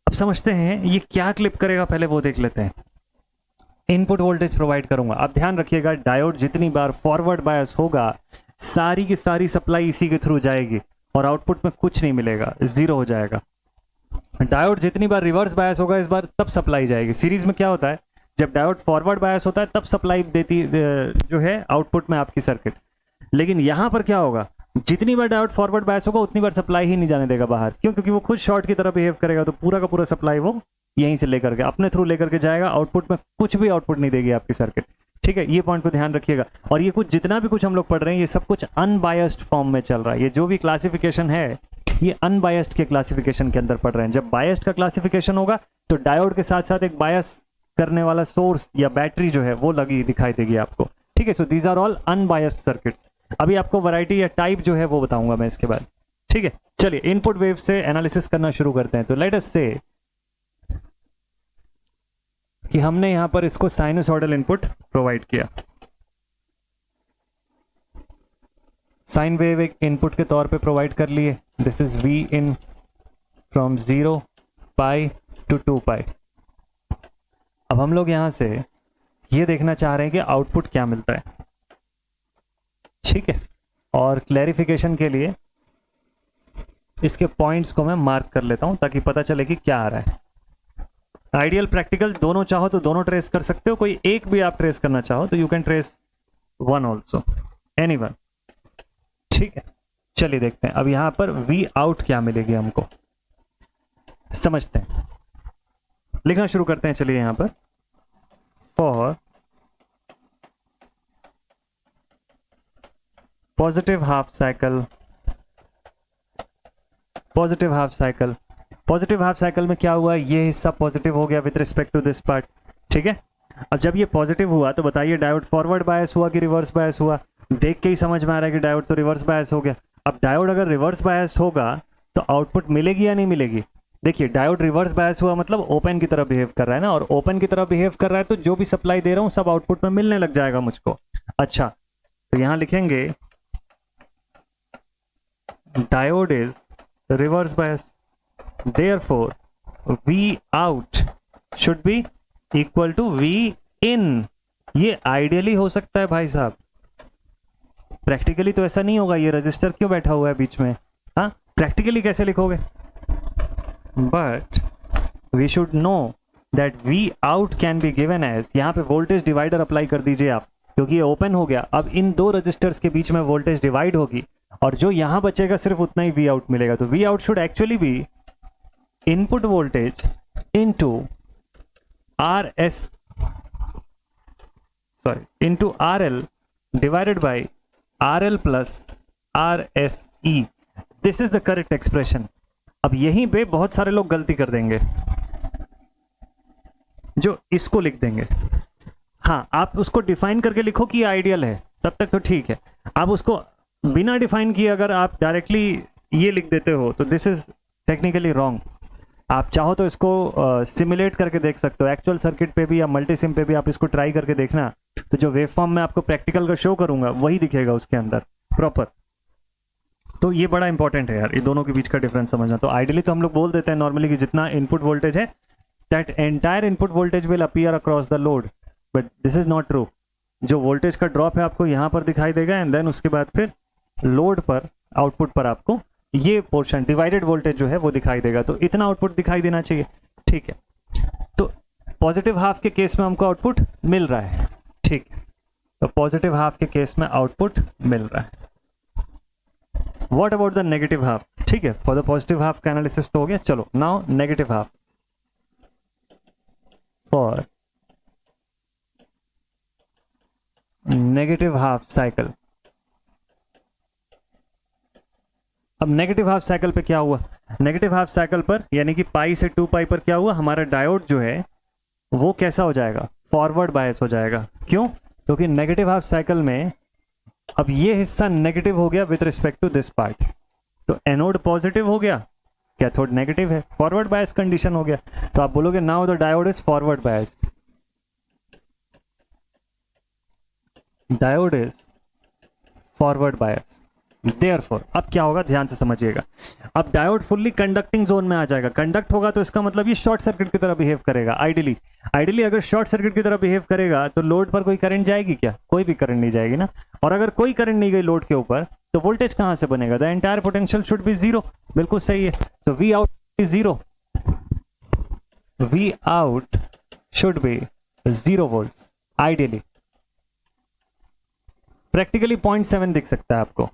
अब समझते हैं ये क्या क्लिप करेगा, पहले वो देख लेते हैं। इनपुट वोल्टेज प्रोवाइड करूंगा। अब ध्यान रखिएगा, डायोड जितनी बार फॉरवर्ड बायस होगा सारी की सारी सप्लाई इसी के थ्रू जाएगी और आउटपुट में कुछ नहीं मिलेगा, जीरो हो जाएगा। डायोड जितनी बार रिवर्स बायस होगा इस बार तब सप्लाई जाएगी। सीरीज में क्या होता है, जब डायोड फॉरवर्ड बायस होता है तब सप्लाई देती जो है आउटपुट में आपकी सर्किट। लेकिन यहां पर क्या होगा, जितनी बार डायोड फॉरवर्ड बायस होगा उतनी बार सप्लाई ही नहीं जाने देगा बाहर। क्यों? क्योंकि वो खुद शॉर्ट की तरह बिहेव करेगा, तो पूरा का पूरा सप्लाई वो यहीं से लेकर के अपने थ्रू लेकर के जाएगा। आउटपुट में कुछ भी आउटपुट नहीं देगी आपकी सर्किट। ठीक है, ये पॉइंट को ध्यान रखिएगा। और ये कुछ जितना भी कुछ हम लोग पढ़ रहे हैं ये सब कुछ अनबायस्ड फॉर्म में चल रहा है। ये जो भी क्लासिफिकेशन है ये अनबायस्ड के क्लासिफिकेशन के अंदर पढ़ रहे हैं। जब बायस्ड का क्लासिफिकेशन होगा तो डायोड के साथ साथ एक बायस करने वाला सोर्स या बैटरी जो है वो लगी दिखाई देगी आपको। ठीक है, so these are all unbiased circuits. अभी आपको वैरायटी या टाइप जो है वो बताऊंगा मैं इसके बाद। ठीक है, चलिए इनपुट वेव से एनालिसिस करना शुरू करते हैं। तो लेट अस से कि हमने यहां पर इसको साइनसॉइडल इनपुट प्रोवाइड किया। साइन वेव एक इनपुट के तौर पे प्रोवाइड कर लिए। This is V in from 0 pi to 2 pi. अब हम लोग यहां से ये देखना चाह रहे हैं कि आउटपुट क्या मिलता है। ठीक है, और क्लैरिफिकेशन के लिए इसके पॉइंट्स को मैं मार्क कर लेता हूं ताकि पता चले कि क्या आ रहा है। आइडियल प्रैक्टिकल दोनों चाहो तो दोनों ट्रेस कर सकते हो, कोई एक भी आप ट्रेस करना चाहो तो you can trace one also, any one. ठीक है, चलिए देखते हैं अब यहां पर V आउट क्या मिलेगी हमको, समझते हैं। लिखना शुरू करते हैं। चलिए यहां पर for positive half cycle, positive half cycle, positive half cycle में क्या हुआ, ये हिस्सा पॉजिटिव हो गया with respect to this part. ठीक है, अब जब ये पॉजिटिव हुआ तो बताइए डायोड फॉरवर्ड बायस हुआ कि रिवर्स बायस हुआ? देख के ही समझ में आ रहा है कि डायोड तो रिवर्स बायस हो गया। अब डायोड अगर रिवर्स बायस होगा तो आउटपुट मिलेगी या नहीं मिलेगी? देखिए, डायोड रिवर्स बायस हुआ मतलब ओपन की तरह बिहेव कर रहा है ना, और ओपन की तरह बिहेव कर रहा है तो जो भी सप्लाई दे रहा हूं सब आउटपुट में मिलने लग जाएगा मुझको। अच्छा, तो यहां लिखेंगे diode is reverse bias, therefore V out should be equal to V in। ये आइडियली हो सकता है भाई साहब, प्रैक्टिकली तो ऐसा नहीं होगा। ये रजिस्टर क्यों बैठा हुआ है बीच में? हाँ, प्रैक्टिकली कैसे लिखोगे? But we should know that V out can be given as, यहाँ पे वोल्टेज डिवाइडर अप्लाई कर दीजिए आप, क्योंकि ये ओपन हो गया। अब इन दो रजिस्टर्स के बीच में वोल्टेज डिवाइड होगी और जो यहां बचेगा सिर्फ उतना ही V out मिलेगा। तो V out should actually be input voltage into into RL divided by RL plus RSE। This is the correct expression। अब यहीं पे बहुत सारे लोग गलती कर देंगे जो इसको लिख देंगे। हाँ, आप उसको डिफाइन करके लिखो कि आइडियल है, तब तक तो ठीक है। आप उसको बिना डिफाइन किए अगर आप डायरेक्टली ये लिख देते हो तो दिस इज टेक्निकली रॉन्ग। आप चाहो तो इसको सिमुलेट करके देख सकते हो एक्चुअल सर्किट पे भी या मल्टी सिम पे भी। आप इसको ट्राई करके देखना, तो जो वेव फॉर्म में आपको प्रैक्टिकल का शो करूंगा वही दिखेगा उसके अंदर प्रॉपर। तो ये बड़ा इंपॉर्टेंट है यार, ये दोनों के बीच का डिफरेंस समझना। तो आइडियली तो हम लोग बोल देते हैं नॉर्मली कि जितना इनपुट वोल्टेज है that entire input voltage will appear across the load, but this is not true. जो वोल्टेज का ड्रॉप है आपको यहाँ पर दिखाई देगा एंड देन उसके बाद फिर लोड पर आउटपुट पर आपको ये पोर्शन डिवाइडेड वोल्टेज जो है वो दिखाई देगा। तो इतना आउटपुट दिखाई देना चाहिए, ठीक है। तो पॉजिटिव हाफ के केस में हमको आउटपुट मिल रहा है, ठीक है। तो पॉजिटिव हाफ के केस में आउटपुट मिल रहा है। What about the negative half? ठीक है, फॉर द पॉजिटिव हाफ का एनालिसिस तो हो गया। चलो now negative half. For negative half cycle, अब नेगेटिव हाफ साइकिल पे क्या हुआ? नेगेटिव हाफ साइकिल पर यानी कि पाई से 2 पाई पर क्या हुआ? हमारा डायोड जो है वो कैसा हो जाएगा? फॉरवर्ड बायस हो जाएगा। क्यों? क्योंकि नेगेटिव हाफ साइकिल में अब ये हिस्सा नेगेटिव हो गया with respect to this part, तो एनोड पॉजिटिव हो गया, कैथोड नेगेटिव है, फॉरवर्ड बायस कंडीशन हो गया। तो आप बोलोगे now the diode is forward bias, diode is forward bias. Therefore अब क्या होगा, ध्यान से समझिएगा। अब डायोड फुल्ली कंडक्टिंग जोन में आ जाएगा। कंडक्ट होगा तो इसका मतलब ये शॉर्ट सर्किट की तरह बिहेव करेगा। आइडियली अगर शॉर्ट सर्किट की तरह बिहेव करेगा तो लोड पर कोई करंट जाएगी क्या? कोई भी करंट नहीं जाएगी ना। और अगर कोई करंट नहीं गई लोड के ऊपर तो वोल्टेज कहां से बनेगा? The entire potential should be zero. बिल्कुल सही है। तो V out is zero, V out should be 0 volt. Ideally practically 0.7 दिख सकता है आपको,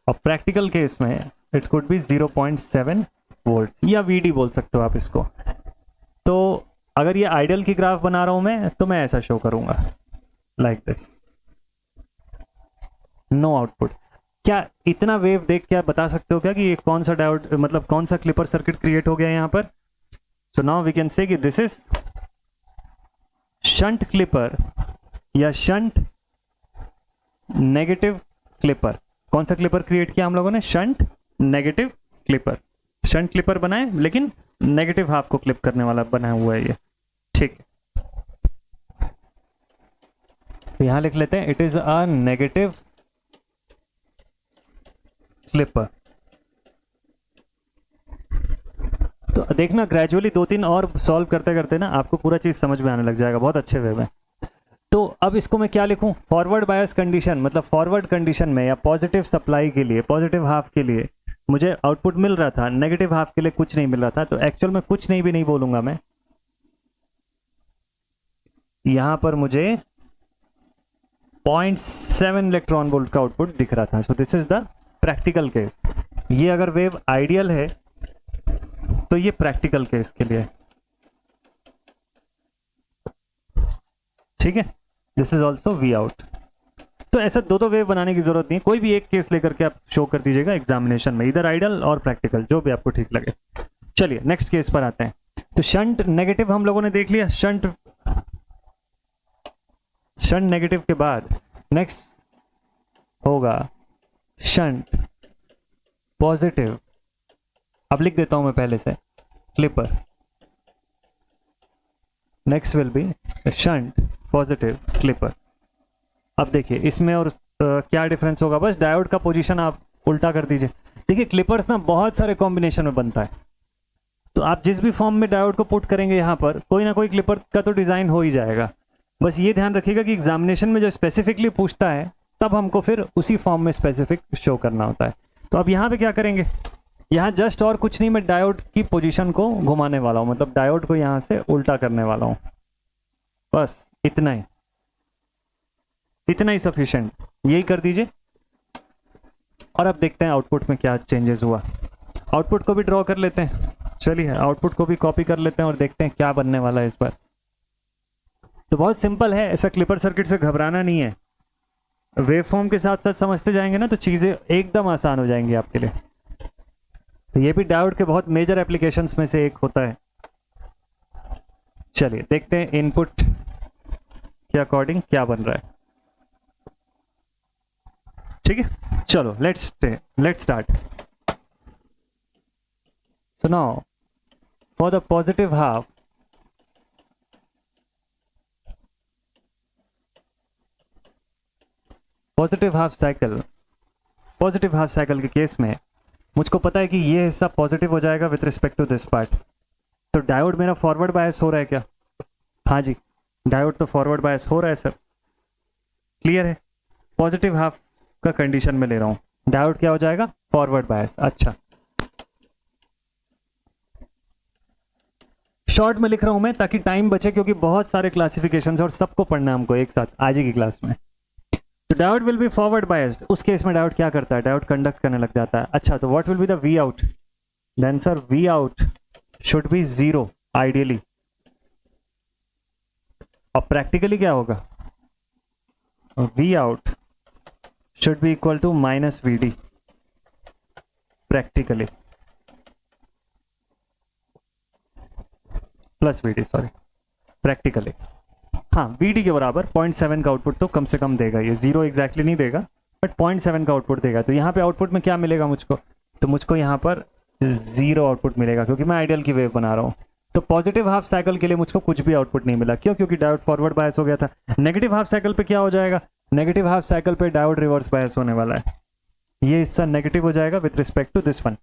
और प्रैक्टिकल केस में इट कुड बी 0.7 वोल्ट या वीडी बोल सकते हो आप इसको। तो अगर ये आइडियल की ग्राफ बना रहा हूं मैं तो मैं ऐसा शो करूंगा लाइक दिस, नो आउटपुट। क्या इतना वेव देख के आप बता सकते हो क्या कि ये कौन सा डायोड, मतलब कौन सा क्लिपर सर्किट क्रिएट हो गया यहां पर? सो नाउ वी कैन से कि दिस इज शंट क्लिपर या शंट नेगेटिव क्लिपर। कौन सा क्लिपर क्रिएट किया हम लोगों ने? Shunt negative clipper. Shunt clipper बनाए लेकिन नेगेटिव हाफ को क्लिप करने वाला बनाया हुआ है ये, ठीक। तो यहां लिख लेते हैं it is a negative clipper. तो देखना ग्रेजुअली 2-3 और सॉल्व करते करते ना आपको पूरा चीज समझ में आने लग जाएगा बहुत अच्छे वे में। तो अब इसको मैं क्या लिखूं? फॉरवर्ड बायस कंडीशन, मतलब फॉरवर्ड कंडीशन में या पॉजिटिव सप्लाई के लिए, पॉजिटिव हाफ के लिए मुझे आउटपुट मिल रहा था, नेगेटिव हाफ के लिए कुछ नहीं मिल रहा था। तो एक्चुअल में कुछ नहीं भी नहीं बोलूंगा मैं, यहां पर मुझे 0.7 इलेक्ट्रॉन वोल्ट का आउटपुट दिख रहा था। सो this is the practical case. ये अगर वेव आइडियल है तो ये प्रैक्टिकल केस के लिए, ठीक है। This is also V out. तो ऐसा दो वेव बनाने की जरूरत नहीं, कोई भी एक केस लेकर के आप शो कर दीजिएगा एग्जामिनेशन में, इधर आइडियल और प्रैक्टिकल, जो भी आपको ठीक लगे। चलिए नेक्स्ट केस पर आते हैं। तो शंट नेगेटिव हम लोगों ने देख लिया। शंट नेगेटिव के बाद नेक्स्ट होगा शंट पॉजिटिव। अब लिख देता हूं मैं पहले से, clipper. Next will be shunt positive clipper. अब देखिए इसमें और क्या डिफरेंस होगा? बस डायोड का पोजीशन आप उल्टा कर दीजिए। देखिए क्लिपर्स ना बहुत सारे कॉम्बिनेशन में बनता है, तो आप जिस भी फॉर्म में डायोड को पुट करेंगे यहाँ पर कोई ना कोई क्लिपर का तो डिजाइन हो ही जाएगा। बस ये ध्यान रखिएगा कि एग्जामिनेशन में जो स्पेसिफिकली पूछता है तब हमको फिर उसी फॉर्म में स्पेसिफिक शो करना होता है। तो अब यहाँ पे क्या करेंगे? यहाँ जस्ट और कुछ नहीं, मैं डायोड की पोजीशन को घुमाने वाला हूँ, मतलब डायोड को यहाँ से उल्टा करने वाला हूँ। बस इतना ही सफिशिएंट, यही कर दीजिए। और अब देखते हैं आउटपुट में क्या चेंजेस हुआ। आउटपुट को भी ड्रॉ कर लेते हैं। चलिए आउटपुट को भी कॉपी कर लेते हैं और देखते हैं क्या बनने वाला है इस पर। तो बहुत सिंपल है, ऐसा क्लिपर सर्किट से घबराना नहीं है। वेवफॉर्म के साथ साथ समझते जाएंगे ना तो चीजें एकदम आसान हो जाएंगी आपके लिए। तो ये भी डायोड के बहुत मेजर एप्लीकेशंस में से एक होता है। चलिए देखते हैं इनपुट के अकॉर्डिंग क्या बन रहा है, ठीक है। चलो let's start. So now for the positive half, positive half cycle के केस में मुझको पता है कि ये हिस्सा पॉजिटिव हो जाएगा with respect to this part. तो डायोड मेरा फॉरवर्ड बायस हो रहा है क्या? हाँ जी, डायोड तो फॉरवर्ड बायस हो रहा है सर। क्लियर है? पॉजिटिव हाफ का कंडीशन में ले रहा हूं, डायोड क्या हो जाएगा? Forward bias. अच्छा, शॉर्ट में लिख रहा हूं मैं ताकि टाइम बचे, क्योंकि बहुत सारे क्लासिफिकेशंस और सबको पढ़ना है हमको एक साथ आज ही की क्लास में। तो diode will be forward biased. उस केस में डायोड क्या करता है? डायोड कंडक्ट करने लग जाता है। अच्छा, तो what will be the V out? Then sir V out should be 0 ideally. और प्रैक्टिकली क्या होगा? V out should be equal to minus V D practically, plus V D, sorry, practically. हाँ, वीडी के बराबर 0.7 का आउटपुट तो कम से कम देगा ये, 0 एग्जैक्टली नहीं देगा बट 0.7 का आउटपुट देगा। तो यहाँ पे आउटपुट में क्या मिलेगा मुझको? तो मुझको यहाँ पर 0 आउटपुट मिलेगा, क्योंकि मैं आइडियल की वेव बना रहा हूँ। तो पॉजिटिव हाफ साइकिल के लिए मुझको कुछ भी आउटपुट नहीं मिला। क्यों? क्योंकि डायोड फॉरवर्ड बायस हो गया था। नेगेटिव हाफ साइकिल पे क्या हो जाएगा? नेगेटिव हाफ साइकिल पे डायोड रिवर्स बायस होने वाला है। ये हिस्सा नेगेटिव हो जाएगा with respect to this one.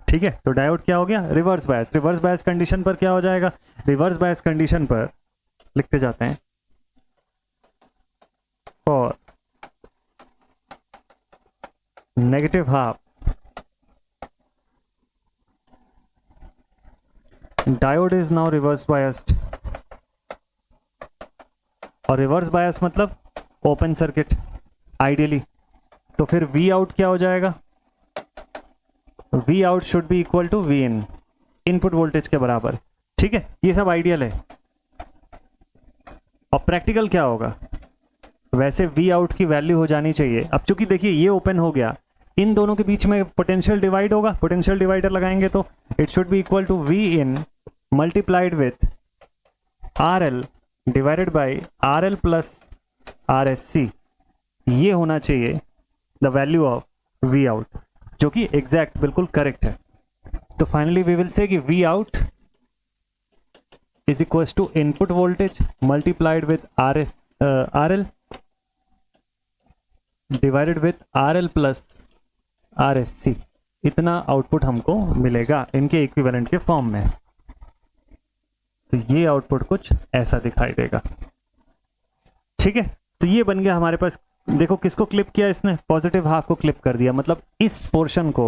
ठीक है, तो डायोड क्या हो गया? Reverse bias. Reverse bias condition पर क्या हो जाएगा? रिवर्स बायस कंडीशन पर लिखते जाते हैं, for negative half diode is now reverse biased. और रिवर्स बायस मतलब ओपन सर्किट आइडियली। तो फिर वी आउट क्या हो जाएगा? V out should be equal to V in, input voltage के बराबर। ठीक है, ये सब आइडियल है। और प्रैक्टिकल क्या होगा? वैसे वी आउट की वैल्यू हो जानी चाहिए। अब चूंकि देखिए ये ओपन हो गया, इन दोनों के बीच में पोटेंशियल डिवाइड होगा, पोटेंशियल डिवाइडर लगाएंगे तो it should be equal to V in multiplied with R L divided by R L plus R S C. ये होना चाहिए the value of V out, जो कि एग्जैक्ट बिल्कुल करेक्ट है। तो फाइनली वी विल से कि V out is equals to input voltage multiplied with RL divided with RL plus RSC। इतना आउटपुट हमको मिलेगा इनके इक्विवेलेंट के फॉर्म में। तो ये आउटपुट कुछ ऐसा दिखाई देगा। ठीक है, तो ये बन गया हमारे पास। देखो किसको क्लिप किया इसने? पॉजिटिव हाफ को क्लिप कर दिया। मतलब इस पोर्शन को,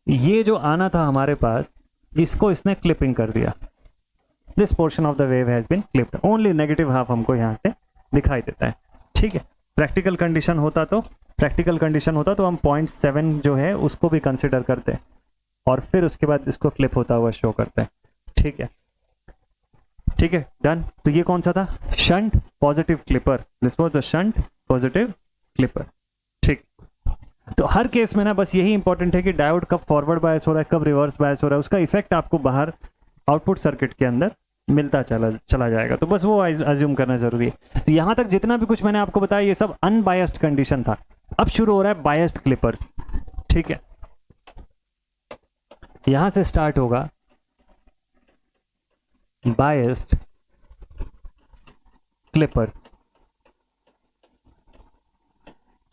ये जो आना था हमारे पास, इसको इसने क्लिपिंग कर दिया। This portion of the wave has been clipped. Only negative half हमको यहाँ से दिखाई देता है। ठीक है, प्रैक्टिकल कंडीशन होता तो हम 0.7 जो है उसको भी कंसिडर करते हैं और फिर उसके बाद इसको क्लिप होता हुआ शो करते हैं। ठीक है, ठीक है, डन। तो ये कौन सा था? Shunt positive clipper. This was the shunt positive clipper. ठीक, तो हर केस में ना बस यही इंपॉर्टेंट है कि डायोड कब फॉरवर्ड बायस हो रहा है, कब रिवर्स बायस हो रहा है, उसका इफेक्ट आपको बाहर आउटपुट सर्किट के अंदर मिलता चला जाएगा। तो बस वो अज्यूम करना जरूरी है। तो यहां तक जितना भी कुछ मैंने आपको बताया ये सब अनबायस्ड कंडीशन था। अब शुरू हो रहा है बायस्ड क्लिपर्स। ठीक है, यहां से स्टार्ट होगा बायस्ड क्लिपर्स।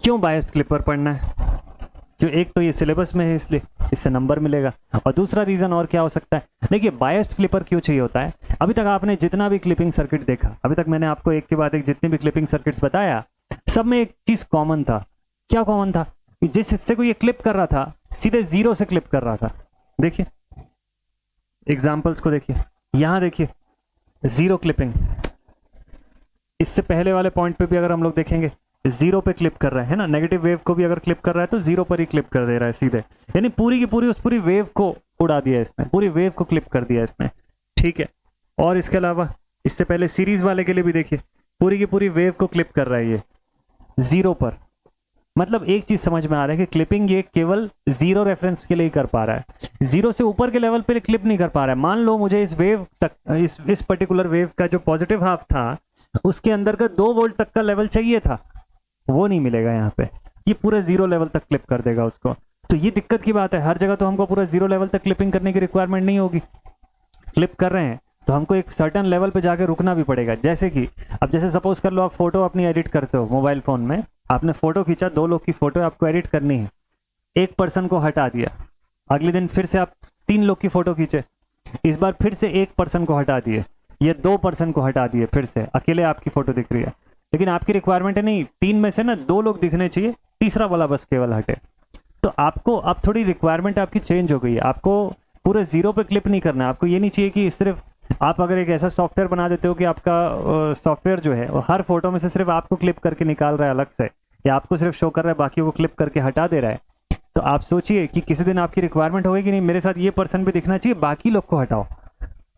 क्यों बायस्ड क्लिपर पढ़ना है? क्यों? एक तो ये सिलेबस में है इसलिए इससे नंबर मिलेगा, और दूसरा रीजन और क्या हो सकता है? देखिए बायस्ड क्लिपर क्यों चाहिए होता है। अभी तक आपने जितना भी क्लिपिंग सर्किट देखा, अभी तक मैंने आपको एक के बाद एक जितने भी क्लिपिंग सर्किट्स बताया, सब में एक चीज कॉमन था। क्या कॉमन था? जिस हिस्से को ये क्लिप कर रहा था सीधे 0 से क्लिप कर रहा था। देखिए एग्जाम्पल्स को देखिए, यहां देखिए 0 क्लिपिंग। इससे पहले वाले पॉइंट पे भी अगर हम लोग देखेंगे 0 पे क्लिप कर रहा है ना, नेगेटिव वेव को भी अगर क्लिप कर रहा है तो 0 पर ही क्लिप कर दे रहा है सीधे, यानी पूरी की पूरी उस पूरी वेव को उड़ा दिया इसने, पूरी वेव को क्लिप कर दिया इसने। ठीक है, और इसके अलावा इससे पहले सीरीज वाले के लिए भी देखिए पूरी की पूरी वेव को क्लिप कर रहा है ये 0 पर। मतलब एक चीज समझ में आ रहा है कि क्लिपिंग ये केवल 0 रेफरेंस के लिए ही कर पा रहा है, 0 से ऊपर के लेवल पे क्लिप नहीं कर पा रहा है। मान लो मुझे इस वेव तक, इस पर्टिकुलर वेव का जो पॉजिटिव हाफ था उसके अंदर का 2 वोल्ट तक का लेवल चाहिए था, वो नहीं मिलेगा यहाँ पे, ये पूरे 0 लेवल तक क्लिप कर देगा उसको। तो ये दिक्कत की बात है, हर जगह तो हमको पूरा 0 लेवल तक क्लिपिंग करने की रिक्वायरमेंट नहीं होगी। क्लिप कर रहे हैं तो हमको एक सर्टेन लेवल पे जाके रुकना भी पड़ेगा। जैसे कि अब जैसे सपोज कर लो आप फोटो अपनी एडिट करते हो मोबाइल फोन में, आपने फोटो खींचा, 2 लोग की फोटो आपको एडिट करनी है, एक पर्सन को हटा दिया, अगले दिन फिर से आप 3 लोग की फोटो खींचे, इस बार फिर से एक पर्सन को हटा दिए, ये 2 पर्सन को हटा दिए, फिर से अकेले आपकी फोटो दिख रही है, लेकिन आपकी रिक्वायरमेंट है नहीं 3 में से ना 2 लोग दिखने चाहिए, तीसरा वाला बस केवल हटे। तो आपको अब थोड़ी रिक्वायरमेंट आपकी चेंज हो गई है, आपको पूरे जीरो पे क्लिप नहीं करना है। आपको ये नहीं चाहिए कि सिर्फ आप अगर एक ऐसा सॉफ्टवेयर बना देते हो कि आपका सॉफ्टवेयर जो है वो हर फोटो में से सिर्फ आपको क्लिप करके निकाल रहा है अलग से, या आपको सिर्फ शो कर रहा है बाकियों को क्लिप करके हटा दे रहा है। तो आप सोचिए कि किसी दिन आपकी रिक्वायरमेंट होगी कि नहीं मेरे साथ ये पर्सन भी दिखना चाहिए, बाकी लोग को हटाओ।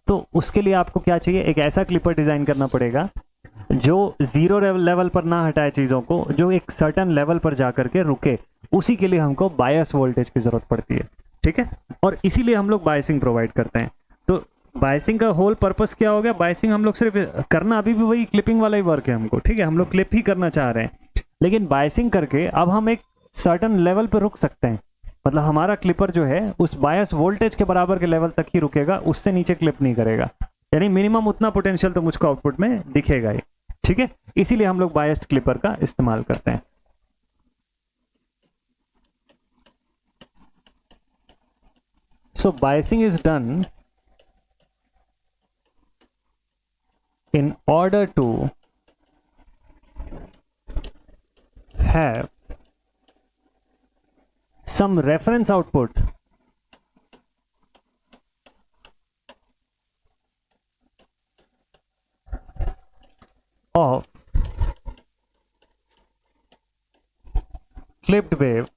तो उसके लिए आपको क्या चाहिए, एक ऐसा क्लिपर डिजाइन करना पड़ेगा जो जीरो लेवल पर ना हटाए चीजों को, जो एक सर्टेन लेवल पर जाकर के रुके। उसी के लिए हमको बायस वोल्टेज की जरूरत पड़ती है, ठीक है, और इसीलिए हम लोग बायसिंग प्रोवाइड करते हैं। तो बायसिंग का होल पर्पस क्या हो गया, बायसिंग हम लोग सिर्फ करना अभी भी वही क्लिपिंग वाला ही वर्क है हमको, ठीक है, हम लोग क्लिप ही करना चाह रहे हैं, लेकिन बायसिंग करके अब हम एक सर्टेन लेवल पर रुक सकते हैं। मतलब हमारा क्लिपर जो है उस बायस वोल्टेज के बराबर के लेवल तक ही रुकेगा, उससे नीचे क्लिप नहीं करेगा, यानी मिनिमम उतना पोटेंशियल तो मुझको आउटपुट में दिखेगा ही, ठीक है। इसीलिए हम लोग बायस्ड क्लिपर का इस्तेमाल करते हैं। So biasing is done in order to have some reference output of clipped wave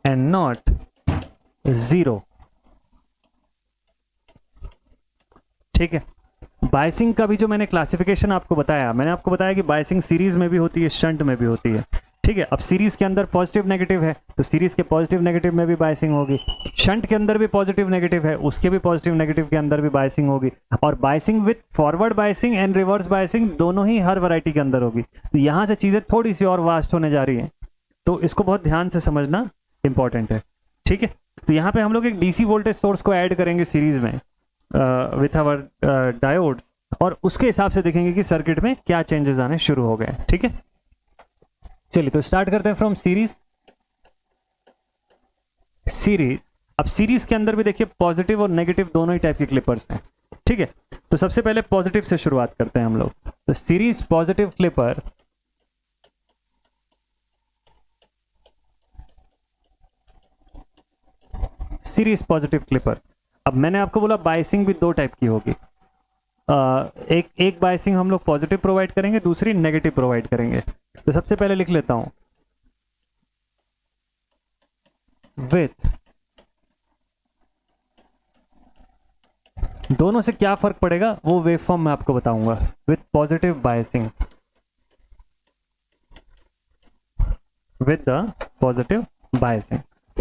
and not zero, ठीक है। बायसिंग का भी जो मैंने क्लासिफिकेशन आपको बताया, मैंने आपको बताया कि बायसिंग सीरीज में भी होती है, शंट में भी होती है, ठीक है। अब सीरीज के अंदर पॉजिटिव नेगेटिव है तो सीरीज के पॉजिटिव नेगेटिव में भी बायसिंग होगी, शंट के अंदर भी पॉजिटिव नेगेटिव है उसके भी पॉजिटिव नेगेटिव के अंदर भी बायसिंग होगी, और biasing with forward biasing and reverse biasing दोनों ही हर वैरायटी के अंदर होगी। तो यहां से चीजें थोड़ी सी और वास्ट होने जा रही हैं, तो इसको बहुत ध्यान से समझना इंपॉर्टेंट है, ठीक है। तो यहाँ पे हम लोग एक डीसी वोल्टेज सोर्स को ऐड करेंगे सीरीज में विथ आवर डायोड्स, और उसके हिसाब से देखेंगे कि सर्किट में क्या चेंजेस आने शुरू हो गए, ठीक है। चलिए तो स्टार्ट करते हैं फ्रॉम सीरीज। अब सीरीज के अंदर भी देखिए पॉजिटिव और नेगेटिव दोनों ही टाइप के क्लिपर्स हैं, ठीक है। तो सबसे पहले पॉजिटिव से शुरुआत करते हैं हम लोग। तो series positive clipper series positive clipper. अब मैंने आपको बोला बायसिंग भी 2 टाइप की होगी, एक बायसिंग हम लोग पॉजिटिव प्रोवाइड करेंगे, दूसरी नेगेटिव प्रोवाइड करेंगे। तो सबसे पहले लिख लेता हूं विथ, दोनों से क्या फर्क पड़ेगा वो वेवफॉर्म मैं आपको बताऊंगा। With positive biasing, with the positive biasing.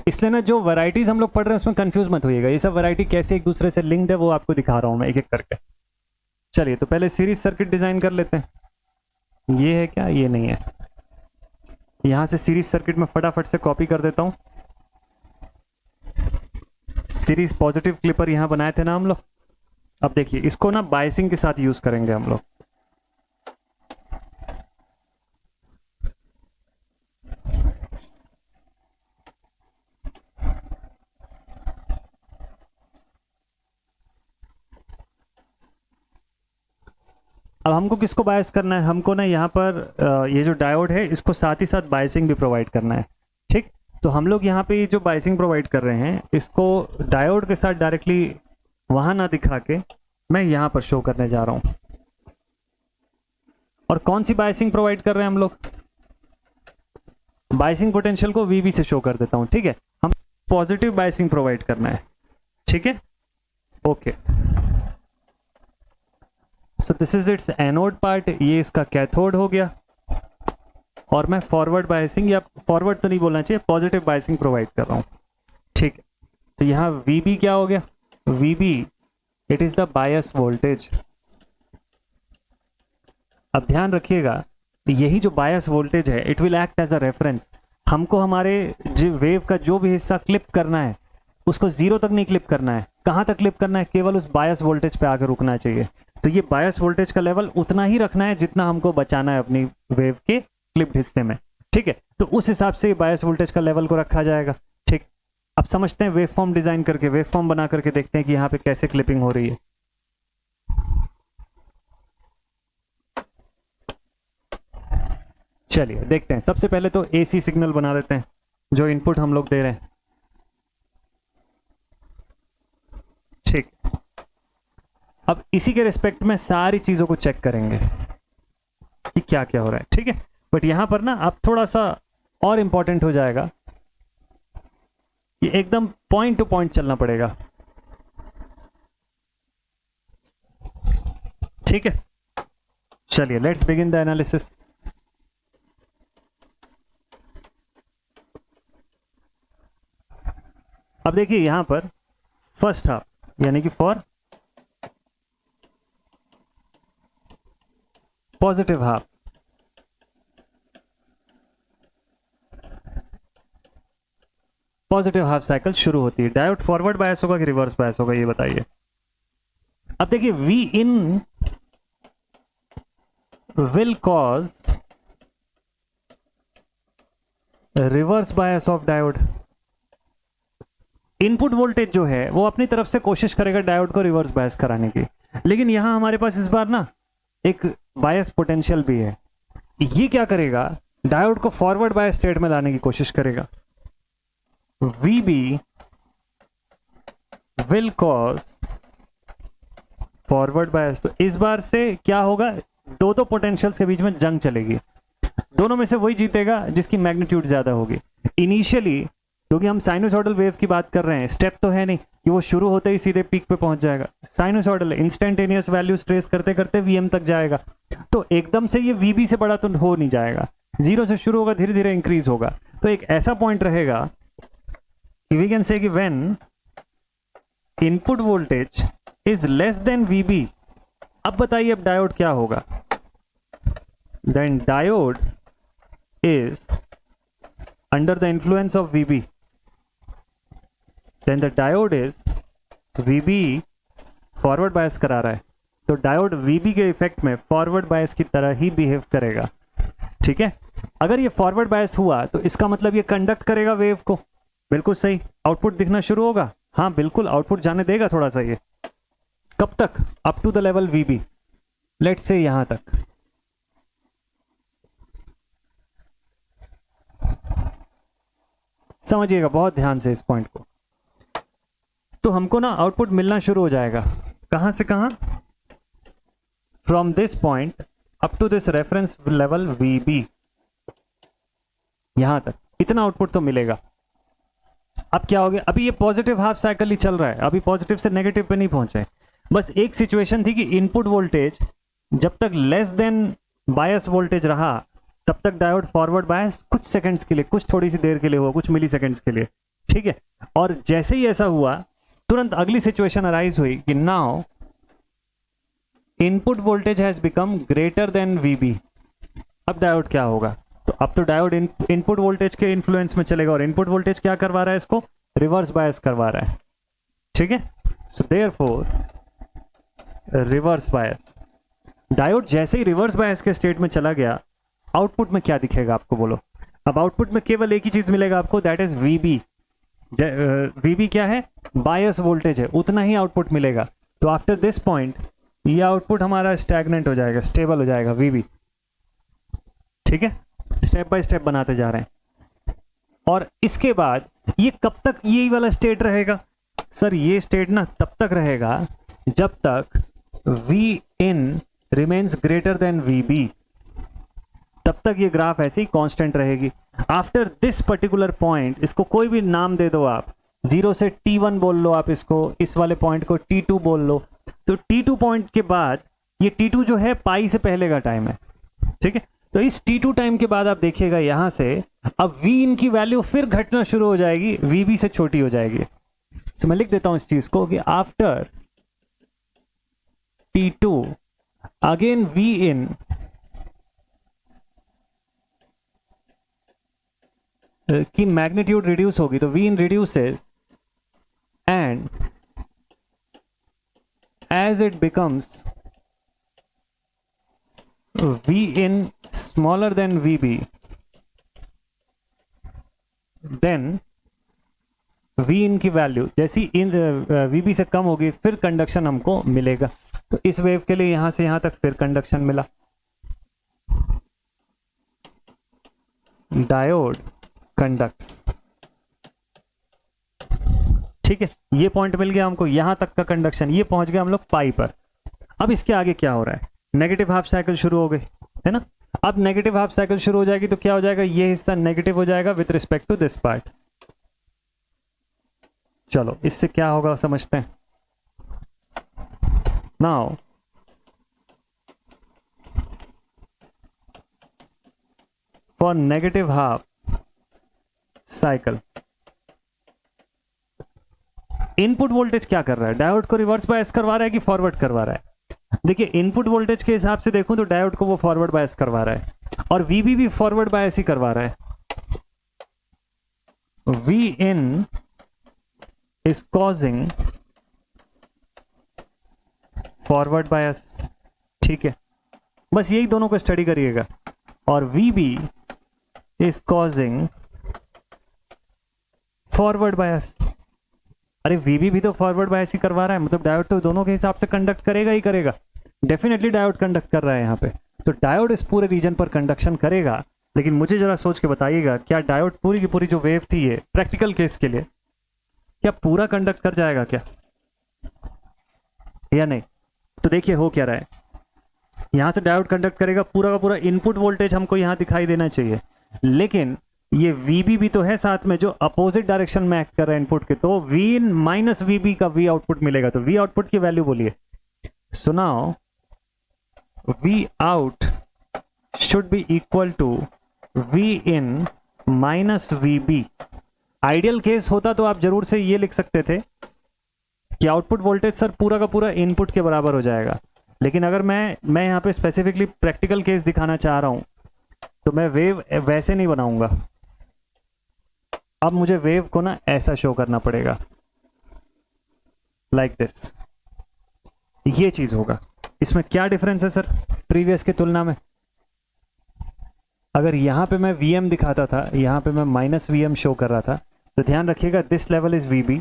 इसलिए ना जो वैरायटीज हम लोग पढ़ रहे हैं उसमें कंफ्यूज मत होइएगा, ये सब वैरायटी कैसे एक दूसरे से लिंक्ड है वो आपको दिखा रहा हूं मैं एक एक करके। चलिए तो पहले सीरीज सर्किट डिजाइन कर लेते हैं। ये है क्या, ये नहीं है, यहां से सीरीज सर्किट में फटाफट से कॉपी कर देता हूं। सीरीज पॉजिटिव क्लिपर यहां बनाए थे ना हम लोग। अब देखिए इसको ना बायसिंग के साथ यूज करेंगे हम लोग। अब हमको किसको बायस करना है, हमको ना यहाँ पर ये जो डायोड है इसको साथ ही साथ बायसिंग भी प्रोवाइड करना है, ठीक। तो हम लोग यहाँ पे ये जो बायसिंग प्रोवाइड कर रहे हैं इसको डायोड के साथ डायरेक्टली वहां ना दिखा के मैं यहाँ पर शो करने जा रहा हूँ। और कौन सी बायसिंग प्रोवाइड कर रहे हैं हम लोग, बायसिंग पोटेंशियल को VB से शो कर देता हूँ, ठीक है। हम पॉजिटिव बायसिंग प्रोवाइड करना है, ठीक है, okay. So this is it's anode part, ये इसका कैथोड हो गया, और मैं फॉरवर्ड बायसिंग, या फॉरवर्ड तो नहीं बोलना चाहिए, पॉजिटिव बायसिंग प्रोवाइड कर रहा हूं, ठीक है। तो यहाँ VB क्या हो गया, VB it is the bias voltage. अब ध्यान रखिएगा यही जो बायस वोल्टेज है it will act as a reference. हमको हमारे वेव का जो भी हिस्सा क्लिप करना है उसको 0 तक नहीं क्लिप करना है, कहां तक क्लिप करना है, केवल उस बायस वोल्टेज पे आकर रुकना चाहिए। तो ये बायस वोल्टेज का लेवल उतना ही रखना है जितना हमको बचाना है अपनी वेव के क्लिप्ड हिस्से में, ठीक है। तो उस हिसाब से बायस वोल्टेज का लेवल को रखा जाएगा, ठीक। अब समझते हैं वेव फॉर्म डिजाइन करके, वेव फॉर्म बना करके देखते हैं कि यहाँ पे कैसे क्लिपिंग हो रही है। चलिए देखते हैं। सबसे पहले तो एसी सिग्नल बना देते हैं जो इनपुट हम लोग दे रहे हैं, ठीक। अब इसी के रिस्पेक्ट में सारी चीजों को चेक करेंगे कि क्या क्या हो रहा है, ठीक है। बट यहां पर ना अब थोड़ा सा और इंपॉर्टेंट हो जाएगा, ये एकदम पॉइंट टू पॉइंट चलना पड़ेगा, ठीक है। चलिए लेट्स बिगिन द एनालिसिस। अब देखिए यहां पर फर्स्ट हाफ यानी कि for positive half, positive half cycle शुरू होती है। डायोड फॉरवर्ड बायस होगा कि रिवर्स बायस होगा, ये बताइए। अब देखिए V in will cause reverse bias of diode. Input voltage जो है वो अपनी तरफ से कोशिश करेगा डायोड को रिवर्स बायस कराने की, लेकिन यहां हमारे पास इस बार ना एक बायस पोटेंशियल भी है। ये क्या करेगा, डायोड को फॉरवर्ड बायस स्टेट में लाने की कोशिश करेगा। VB will cause forward bias. तो इस बार से क्या होगा, दो पोटेंशियल्स के बीच में जंग चलेगी, दोनों में से वही जीतेगा जिसकी मैग्नीट्यूड ज्यादा होगी। इनिशियली क्योंकि हम साइनोसॉइडल वेव की बात कर रहे हैं, स्टेप तो है नहीं कि वो शुरू होते ही सीधे पीक पे पहुंच जाएगा। साइनोसॉइडल इंस्टेंटेनियस वैल्यूज ट्रेस करते करते वीएम तक जाएगा, तो एकदम से ये वीबी से बड़ा तो हो नहीं जाएगा, जीरो से शुरू होगा, धीरे धीरे इंक्रीज होगा। तो एक ऐसा पॉइंट रहेगा वी कैन से कि when input voltage is less than VB. अब बताइए अब डायोड क्या होगा, then diode is under the influence of VB, then the diode is VB forward bias करा रहा है, तो डायोड वीबी के इफेक्ट में फॉरवर्ड बायस की तरह ही बिहेव करेगा, ठीक है। अगर ये फॉरवर्ड बायस हुआ तो इसका मतलब ये कंडक्ट करेगा वेव को, बिल्कुल सही। आउटपुट दिखना शुरू होगा, हाँ बिल्कुल आउटपुट जाने देगा थोड़ा सा, ये कब तक, up to the level VB, let's say यहां तक। समझिएगा बहुत ध्यान से इस पॉइंट को। तो हमको ना आउटपुट मिलना शुरू हो जाएगा, कहां से कहां, from this point up to this reference level VB, यहां तक इतना आउटपुट तो मिलेगा। अब क्या हो गया, अभी ये पॉजिटिव हाफ साइकिल ही चल रहा है, अभी पॉजिटिव से नेगेटिव पे नहीं पहुंचे। बस एक सिचुएशन थी कि इनपुट वोल्टेज जब तक लेस देन बायस वोल्टेज रहा तब तक डायोड फॉरवर्ड बायस कुछ सेकंड्स के लिए, कुछ थोड़ी सी देर के लिए हुआ, कुछ मिली सेकंड्स के लिए, ठीक है। और जैसे ही ऐसा हुआ तुरंत अगली सिचुएशन अराइज हुई कि now input voltage has become greater than VB. अब डायोड क्या होगा, तो अब तो डायोड इनपुट वोल्टेज के इन्फ्लुएंस में चलेगा, और इनपुट वोल्टेज क्या करवा रहा है, इसको रिवर्स बायस करवा रहा है, ठीक है। So therefore reverse bias, diode जैसे ही रिवर्स बायस के स्टेट में चला गया, आउटपुट में क्या दिखेगा आपको बोलो। अब आउटपुट में केवल एक ही चीज मिलेगा आपको, दैट इज वीबी। वीबी क्या है, बायस वोल्टेज है, उतना ही आउटपुट मिलेगा। तो आफ्टर दिस पॉइंट ये आउटपुट हमारा स्टैग्नेंट हो जाएगा, स्टेबल हो जाएगा वीबी, ठीक है। स्टेप बाय स्टेप बनाते जा रहे हैं। और इसके बाद ये कब तक यही वाला स्टेट रहेगा, सर ये स्टेट ना तब तक रहेगा जब तक V in remains greater than VB, तब तक ये ग्राफ ऐसे ही कांस्टेंट रहेगी। आफ्टर दिस पर्टिकुलर पॉइंट, इसको कोई भी नाम दे दो आप, 0 से T1 बोल लो आप इसको, इस वाले पॉइंट को T2 बोल लो। तो T2 पॉइंट के बाद ये T2 जो है पाई से पहले का टाइम है, ठीक है। तो इस T2 टाइम के बाद आप देखिएगा यहां से अब V इन की वैल्यू फिर घटना शुरू हो जाएगी, VB से छोटी हो जाएगी। तो मैं लिख देता हूं इस चीज को कि आफ्टर T2 अगेन V इन की मैग्नीट्यूड रिड्यूस होगी, तो V in reduces and as it becomes V in smaller than V B, then V in की वैल्यू जैसी इन वी बी से कम होगी फिर कंडक्शन हमको मिलेगा। तो इस वेव के लिए यहां से यहां तक फिर कंडक्शन मिला। डायोड कंडक्ट्स, ठीक है, ये पॉइंट मिल गया हमको, यहां तक का कंडक्शन, ये पहुंच गया हम लोग पाई पर। अब इसके आगे क्या हो रहा है, नेगेटिव हाफ साइकिल शुरू हो गई है ना। अब नेगेटिव हाफ साइकिल शुरू हो जाएगी तो क्या हो जाएगा, ये हिस्सा नेगेटिव हो जाएगा with respect to this part. चलो इससे क्या होगा समझते हैं। Now for negative half cycle input voltage क्या कर रहा है, डायोड को रिवर्स बायस करवा रहा है कि फॉरवर्ड करवा रहा है। देखिए इनपुट वोल्टेज के हिसाब से देखूं तो डायोड को वो फॉरवर्ड बायस करवा रहा है और वीबी भी फॉरवर्ड बायस ही करवा रहा है। V in is causing forward bias, ठीक है, बस यही दोनों को स्टडी करिएगा। और VB is causing forward bias. अरे वीबी भी तो फॉरवर्ड बायस ही करवा रहा है, मतलब डायोड तो दोनों के हिसाब से कंडक्ट करेगा ही करेगा। डेफिनेटली डायोड कंडक्ट कर रहा है यहाँ पे, तो डायोड इस पूरे रीजन पर कंडक्शन करेगा। लेकिन मुझे जरा सोच के बताइएगा, क्या डायोड पूरी की पूरी जो वेव थी ये प्रैक्टिकल केस के लिए क्या पूरा कंडक्ट कर जाएगा क्या, या नहीं? तो देखिए हो क्या रहा है, यहां से डायोड कंडक्ट करेगा, पूरा का पूरा इनपुट वोल्टेज हमको यहां दिखाई देना चाहिए, लेकिन ये VB भी तो है साथ में जो अपोजिट डायरेक्शन में एक्ट कर रहा है इनपुट के, तो V इन माइनस VB का V आउटपुट मिलेगा। तो V आउटपुट की वैल्यू बोलिए। So now V out should be equal to V in minus VB। Ideal case होता तो आप जरूर से ये लिख सकते थे कि आउटपुट वोल्टेज सर पूरा का पूरा इनपुट के बराबर हो जाएगा, लेकिन अगर मैं यहाँ पे स्पेसिफिकली प्रैक्टिकल केस दिखाना चाह रहा हूं तो मैं वेव वैसे नहीं बनाऊंगा। अब मुझे वेव को ना ऐसा शो करना पड़ेगा, लाइक दिस, ये चीज होगा। इसमें क्या डिफरेंस है सर प्रीवियस की तुलना में? अगर यहां पे मैं Vm दिखाता था, यहां पे मैं माइनस Vm शो कर रहा था, तो ध्यान रखिएगा this level is VB,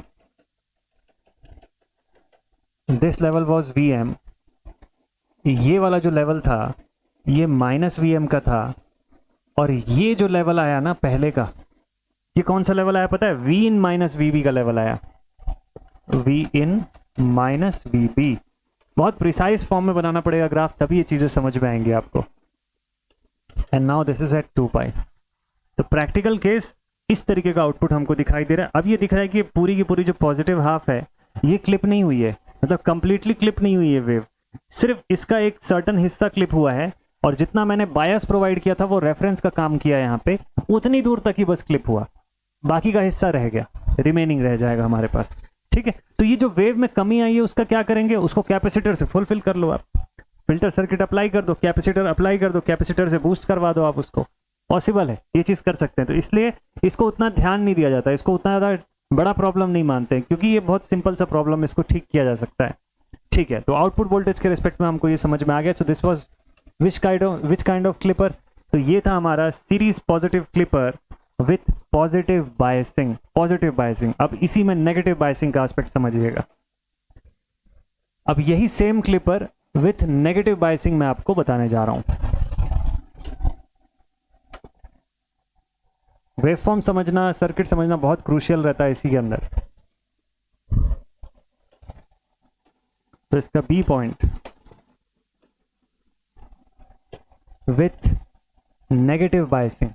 this level was Vm, ये वाला जो लेवल था ये माइनस Vm का था, और ये जो लेवल आया ना पहले का, ये कौन सा लेवल आया पता है? V इन माइनस VB का लेवल आया, V इन माइनस VB। बहुत प्रिसाइज फॉर्म में बनाना पड़ेगा ग्राफ, तभी ये चीजें समझ में आएंगी आपको। And now this is at 2 pi. तो प्रैक्टिकल केस इस तरीके का आउटपुट हमको दिखाई दे रहा है। अब ये दिख रहा है कि पूरी की पूरी जो पॉजिटिव हाफ है ये क्लिप नहीं हुई है, मतलब कंप्लीटली क्लिप नहीं हुई है वेव, सिर्फ इसका एक सर्टन हिस्सा क्लिप हुआ है, और जितना मैंने बायस प्रोवाइड किया था वो रेफरेंस का काम किया यहाँ पे, उतनी दूर तक ही बस क्लिप हुआ, बाकी का हिस्सा रह गया, रिमेनिंग रह जाएगा हमारे पास, ठीक है। तो ये जो वेव में कमी आई है उसका क्या करेंगे, उसको कैपेसिटर से फुलफिल कर लो आप, फिल्टर सर्किट अप्लाई कर दो, कैपेसिटर अप्लाई कर दो, कैपेसिटर से बूस्ट करवा दो आप उसको, पॉसिबल है, ये चीज कर सकते हैं। तो इसलिए इसको उतना ध्यान नहीं दिया जाता, इसको उतना ज्यादा बड़ा प्रॉब्लम नहीं मानते हैं, क्योंकि ये बहुत सिंपल सा प्रॉब्लम, इसको ठीक किया जा सकता है, ठीक है। तो आउटपुट वोल्टेज के रिस्पेक्ट में हमको ये समझ में आ गया। So this was which kind of clipper, तो ये था हमारा series positive clipper with positive biasing. अब इसी में नेगेटिव बायसिंग का एस्पेक्ट समझिएगा। अब यही same clipper with negative biasing मैं आपको बताने जा रहा हूं। वेवफॉर्म समझना, सर्किट समझना बहुत क्रूशियल रहता है इसी के अंदर। तो इसका B point with negative biasing,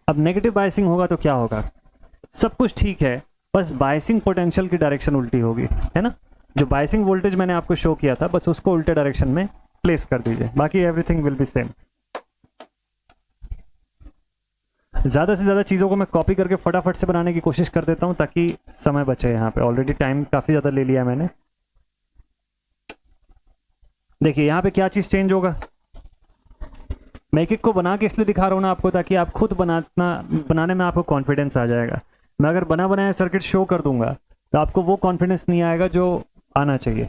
अब नेगेटिव बायसिंग होगा तो क्या होगा, सब कुछ ठीक है, बस बायसिंग पोटेंशियल की डायरेक्शन उल्टी होगी, है ना। जो बायसिंग वोल्टेज मैंने आपको शो किया था बस उसको उल्टे डायरेक्शन में प्लेस कर दीजिए, बाकी एवरीथिंग विल बी सेम। ज्यादा से ज्यादा चीजों को मैं कॉपी करके फटाफट से बनाने की कोशिश कर देता हूं ताकि समय बचे। यहाँ पे ऑलरेडी टाइम काफी ज्यादा ले लिया मैंने। देखिए यहाँ पे क्या चीज चेंज होगा, मैं एक एक को बना के इसलिए दिखा रहा हूँ ना आपको, ताकि आप खुद बनाने में आपको कॉन्फिडेंस आ जाएगा। मैं अगर बना बनाया सर्किट शो कर दूंगा तो आपको वो कॉन्फिडेंस नहीं आएगा जो आना चाहिए।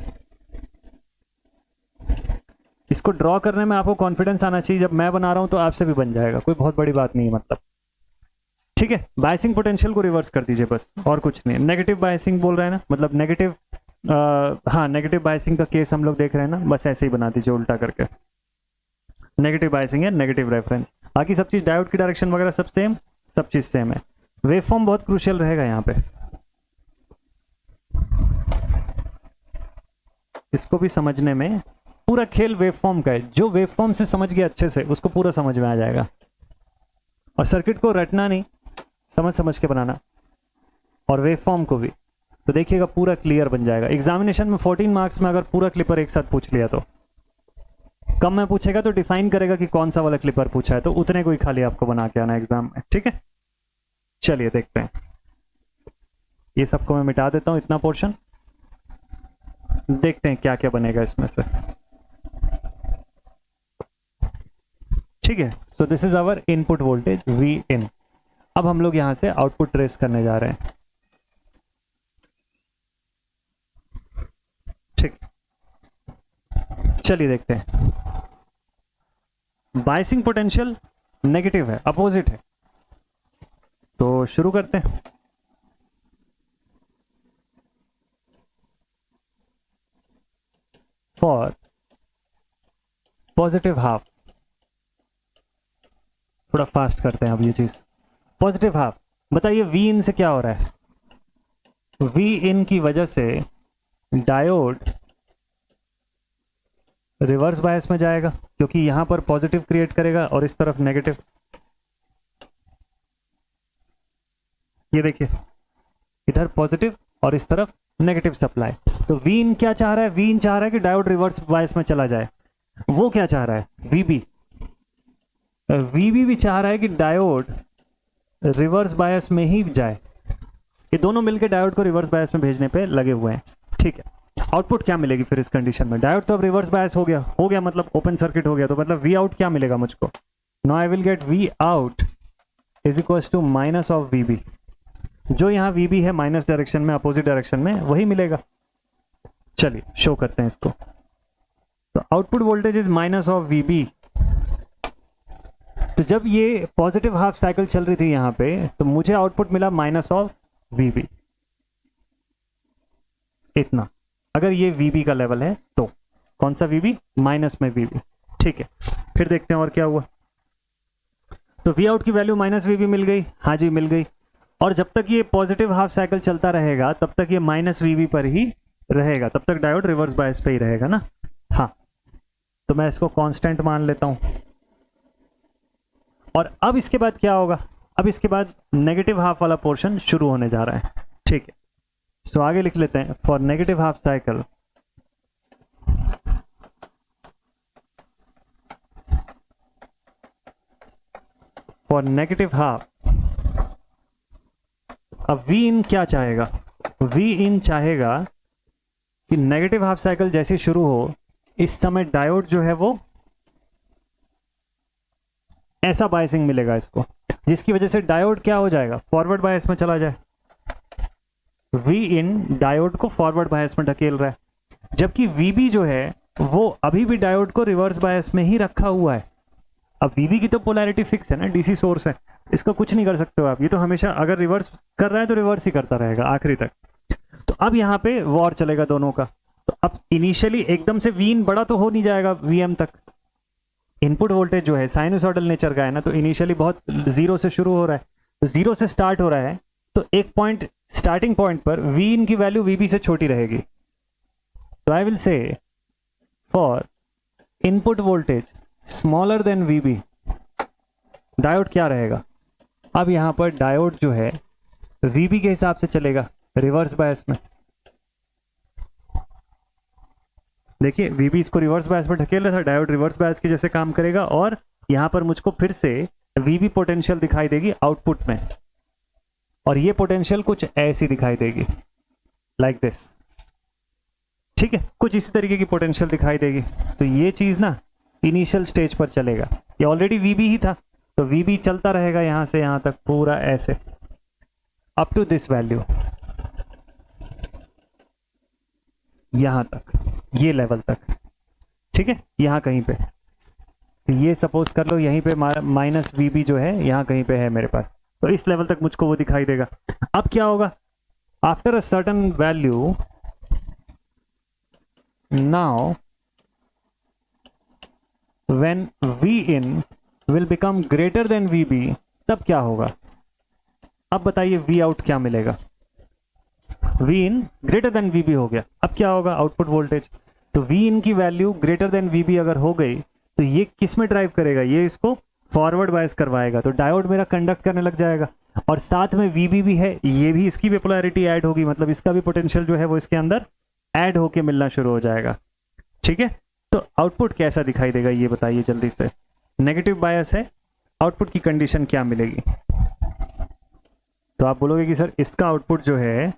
इसको ड्रॉ करने में आपको कॉन्फिडेंस आना चाहिए। जब मैं बना रहा हूं तो आपसे भी बन जाएगा, कोई बहुत बड़ी बात नहीं है मतलब। ठीक है, बायसिंग पोटेंशियल को रिवर्स कर दीजिए बस, और कुछ नहीं। नेगेटिव बायसिंग बोल रहे हैं ना, मतलब नेगेटिव, हाँ नेगेटिव बायसिंग का केस हम लोग देख रहे हैं ना, बस ऐसे ही बना दीजिए उल्टा करके। नेगेटिव बायसिंग है, नेगेटिव रेफरेंस। बाकी सब चीज डायोड की डायरेक्शन वगैरह सब सेम, सब चीज सेम है। वेवफॉर्म बहुत क्रूशियल रहेगा यहाँ पे, इसको भी समझने में। पूरा खेल वेवफॉर्म का है, जो वेवफॉर्म से समझ गया अच्छे से उसको पूरा समझ में आ जाएगा। और सर्किट को रटना नहीं, समझ समझ के बनाना, और वेवफॉर्म को भी, तो देखिएगा पूरा क्लियर बन जाएगा। एग्जामिनेशन में 14 मार्क्स में अगर पूरा क्लिपर एक साथ पूछ लिया तो, कम में पूछेगा तो डिफाइन करेगा कि कौन सा वाला क्लिपर पूछा है, तो उतने को ही खाली आपको बना के आना एग्जाम में। ठीक है, चलिए देखते हैं। ये सबको मैं मिटा देता हूं, इतना पोर्शन। देखते हैं क्या क्या बनेगा इसमें से। ठीक है, so this is our input voltage V in. अब हम लोग यहां से आउटपुट ट्रेस करने जा रहे हैं। ठीक, चलिए देखते हैं। बायसिंग पोटेंशियल नेगेटिव है, अपोजिट है, तो शुरू करते हैं। फॉर पॉजिटिव हाफ, थोड़ा फास्ट करते हैं अब ये चीज। पॉजिटिव हाफ, बताइए वी इन से क्या हो रहा है। वी इन की वजह से डायोड रिवर्स बायस में जाएगा, क्योंकि यहां पर पॉजिटिव क्रिएट करेगा और इस तरफ नेगेटिव। ये देखिए, इधर पॉजिटिव और इस तरफ नेगेटिव सप्लाई। तो वी इन क्या चाह रहा है, वी इन चाह रहा है कि डायोड रिवर्स बायस में चला जाए। वो क्या चाह रहा है, वीबी, वीबी भी चाह रहा है कि डायोड रिवर्स बायस में ही जाए। ये दोनों मिलकर डायोड को रिवर्स बायस में भेजने पे लगे हुए हैं। ठीक है, आउटपुट क्या मिलेगी फिर इस कंडीशन में। डायोड तो अब रिवर्स बायस हो गया मतलब ओपन सर्किट हो गया, तो मतलब वी आउट क्या मिलेगा मुझको। No I will get V out is equal to minus of VB. जो यहाँ वीबी है माइनस डायरेक्शन में, अपोजिट डायरेक्शन में, वही मिलेगा। चलिए शो करते हैं इसको। तो output voltage is minus of VB. तो जब ये पॉजिटिव हाफ साइकिल चल रही थी यहाँ पे, तो मुझे आउटपुट मिला माइनस ऑफ वीबी, इतना। अगर ये वीबी का लेवल है तो कौन सा वीबी, माइनस में वीबी। ठीक है, फिर देखते हैं और क्या हुआ। तो वी आउट की वैल्यू माइनस वीबी मिल गई, हाँ जी मिल गई। और जब तक ये पॉजिटिव हाफ साइकिल चलता रहेगा तब तक ये माइनस वीबी पर ही रहेगा, तब तक डायोड रिवर्स बायस पे ही रहेगा ना। हाँ, तो मैं इसको कांस्टेंट मान लेता हूं। और अब इसके बाद क्या होगा, अब इसके बाद नेगेटिव हाफ वाला पोर्शन शुरू होने जा रहा है। ठीक है, तो आगे लिख लेते हैं। For negative half cycle for negative half, अब वी इन क्या चाहेगा, वी इन चाहेगा कि नेगेटिव हाफ साइकिल जैसे शुरू हो, इस समय डायोड जो है वो ऐसा बायसिंग मिलेगा इसको, जिसकी वजह से डायोड क्या हो जाएगा, फॉरवर्ड बायस में चला जाए। वी इन डायोड को फॉरवर्ड बायस में ढकेल रहा है, जबकि वीबी जो है वो अभी भी डायोड को रिवर्स बायस में ही रखा हुआ है। अब वीबी की तो पोलैरिटी फिक्स है ना, डीसी सोर्स है, इसका कुछ नहीं कर सकते हो आप। ये तो हमेशा अगर रिवर्स कर रहा है तो रिवर्स ही करता रहेगा आखिरी तक। तो अब यहाँ पे वॉर चलेगा दोनों का। तो अब इनिशियली एकदम से वी इन बड़ा तो हो नहीं जाएगा वीएम तक। इनपुट वोल्टेज जो है साइनोसॉइडल नेचर का है ना, तो इनिशियली बहुत जीरो से शुरू हो रहा है, तो जीरो से स्टार्ट हो रहा है। तो एक पॉइंट, स्टार्टिंग पॉइंट पर वी इन की वैल्यू वीबी से छोटी रहेगी। तो आई विल से for input voltage smaller than VB, diode क्या रहेगा। अब यहां पर डायोड जो है वीबी के हिसाब से चलेगा रिवर्स बायस में। देखिए वीबी इसको रिवर्स बायस में ढकेल रहा था, डायोड रिवर्स बायस के जैसे काम करेगा, और यहां पर मुझको फिर से वीबी पोटेंशियल दिखाई देगी आउटपुट में, और ये पोटेंशियल कुछ ऐसी दिखाई देगी, लाइक दिस। ठीक है, कुछ इसी तरीके की पोटेंशियल दिखाई देगी। तो ये चीज ना इनिशियल स्टेज पर चलेगा। ये ऑलरेडी वीबी ही था, तो वीबी चलता रहेगा यहां से यहां तक पूरा ऐसे अप टू दिस वैल्यू। यहां तक, ये लेवल तक, ठीक है, यहां कहीं पे। तो ये सपोज कर लो यहीं पे माइनस वी जो है यहाँ कहीं पे है मेरे पास, तो इस लेवल तक मुझको वो दिखाई देगा। अब क्या होगा, after a certain value, now when V in will become greater than V B, तब क्या होगा। अब बताइए वी आउट क्या मिलेगा, V in greater than V B हो गया, अब क्या होगा आउटपुट वोल्टेज। तो वी इन की value greater than V B अगर हो गई तो ये किस में ड्राइव करेगा, ये इसको फॉरवर्ड बायस करवाएगा, तो डायोड मेरा कंडक्ट करने लग जाएगा, और साथ में वीबी भी है, ये भी इसकी भी पोलैरिटी ऐड होगी, मतलब इसका भी पोटेंशियल जो है वो इसके अंदर ऐड होके मिलना शुरू हो जाएगा, ठीक है। तो आउटपुट कैसा दिखाई देगा ये बताइए जल्दी से। नेगेटिव बायस है, आउटपुट की कंडीशन क्या मिलेगी। तो आप बोलोगे कि सर इसका आउटपुट जो है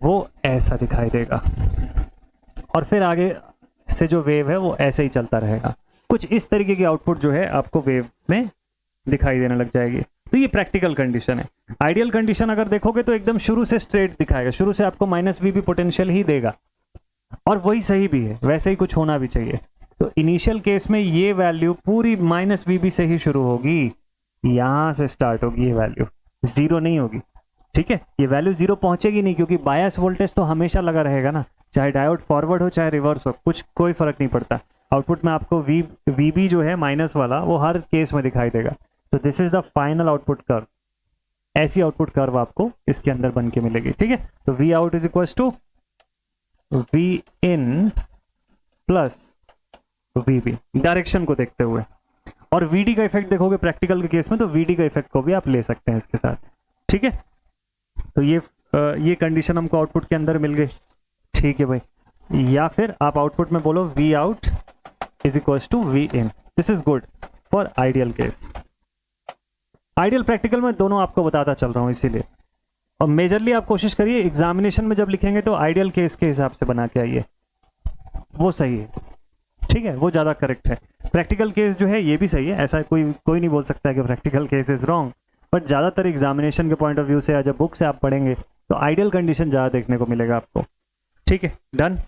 वो ऐसा दिखाई देगा, और फिर आगे से जो वेव है वो ऐसे ही चलता रहेगा, कुछ इस तरीके की आउटपुट जो है आपको वेव में दिखाई देने लग जाएगी। तो ये प्रैक्टिकल कंडीशन है। आइडियल कंडीशन अगर देखोगे तो एकदम शुरू से स्ट्रेट दिखाएगा, शुरू से आपको माइनस वी बी पोटेंशियल ही देगा, और वही सही भी है, वैसे ही कुछ होना भी चाहिए। तो इनिशियल केस में ये वैल्यू पूरी माइनस वी बी से ही शुरू होगी, यहां से स्टार्ट होगी, ये वैल्यू जीरो नहीं होगी, ठीक है, ये वैल्यू जीरो पहुंचेगी नहीं, क्योंकि बायस वोल्टेज तो हमेशा लगा रहेगा ना, चाहे डायोड फॉरवर्ड हो चाहे रिवर्स हो, कुछ कोई फर्क नहीं पड़ता। आउटपुट में आपको वी बी जो है माइनस वाला वो हर केस में दिखाई देगा। तो this is the final output curve, ऐसी आउटपुट कर्व आपको इसके अंदर बन के मिलेगी, ठीक है। तो V out is equal to V in plus V B, direction को देखते हुए। और वीडी का इफेक्ट देखोगे प्रैक्टिकल के केस में, तो वीडी का इफेक्ट को भी आप ले सकते हैं इसके साथ, ठीक है। तो ये कंडीशन हमको आउटपुट के अंदर मिल गई, ठीक है भाई। या फिर आप आउटपुट में बोलो V out is equal to V in, this is good for ideal case. Ideal practical में दोनों आपको बताता चल रहा हूं इसीलिए, और मेजरली आप कोशिश करिए एग्जामिनेशन में जब लिखेंगे तो आइडियल केस के हिसाब से बना के आइए, वो सही है, ठीक है, वो ज्यादा करेक्ट है। प्रैक्टिकल केस जो है ये भी सही है, ऐसा कोई नहीं बोल सकता है कि practical case is wrong, but ज्यादातर एग्जामिनेशन के पॉइंट ऑफ व्यू से या जब बुक से आप पढ़ेंगे तो आइडियल कंडीशन ज्यादा देखने को मिलेगा आपको, ठीक है। डन।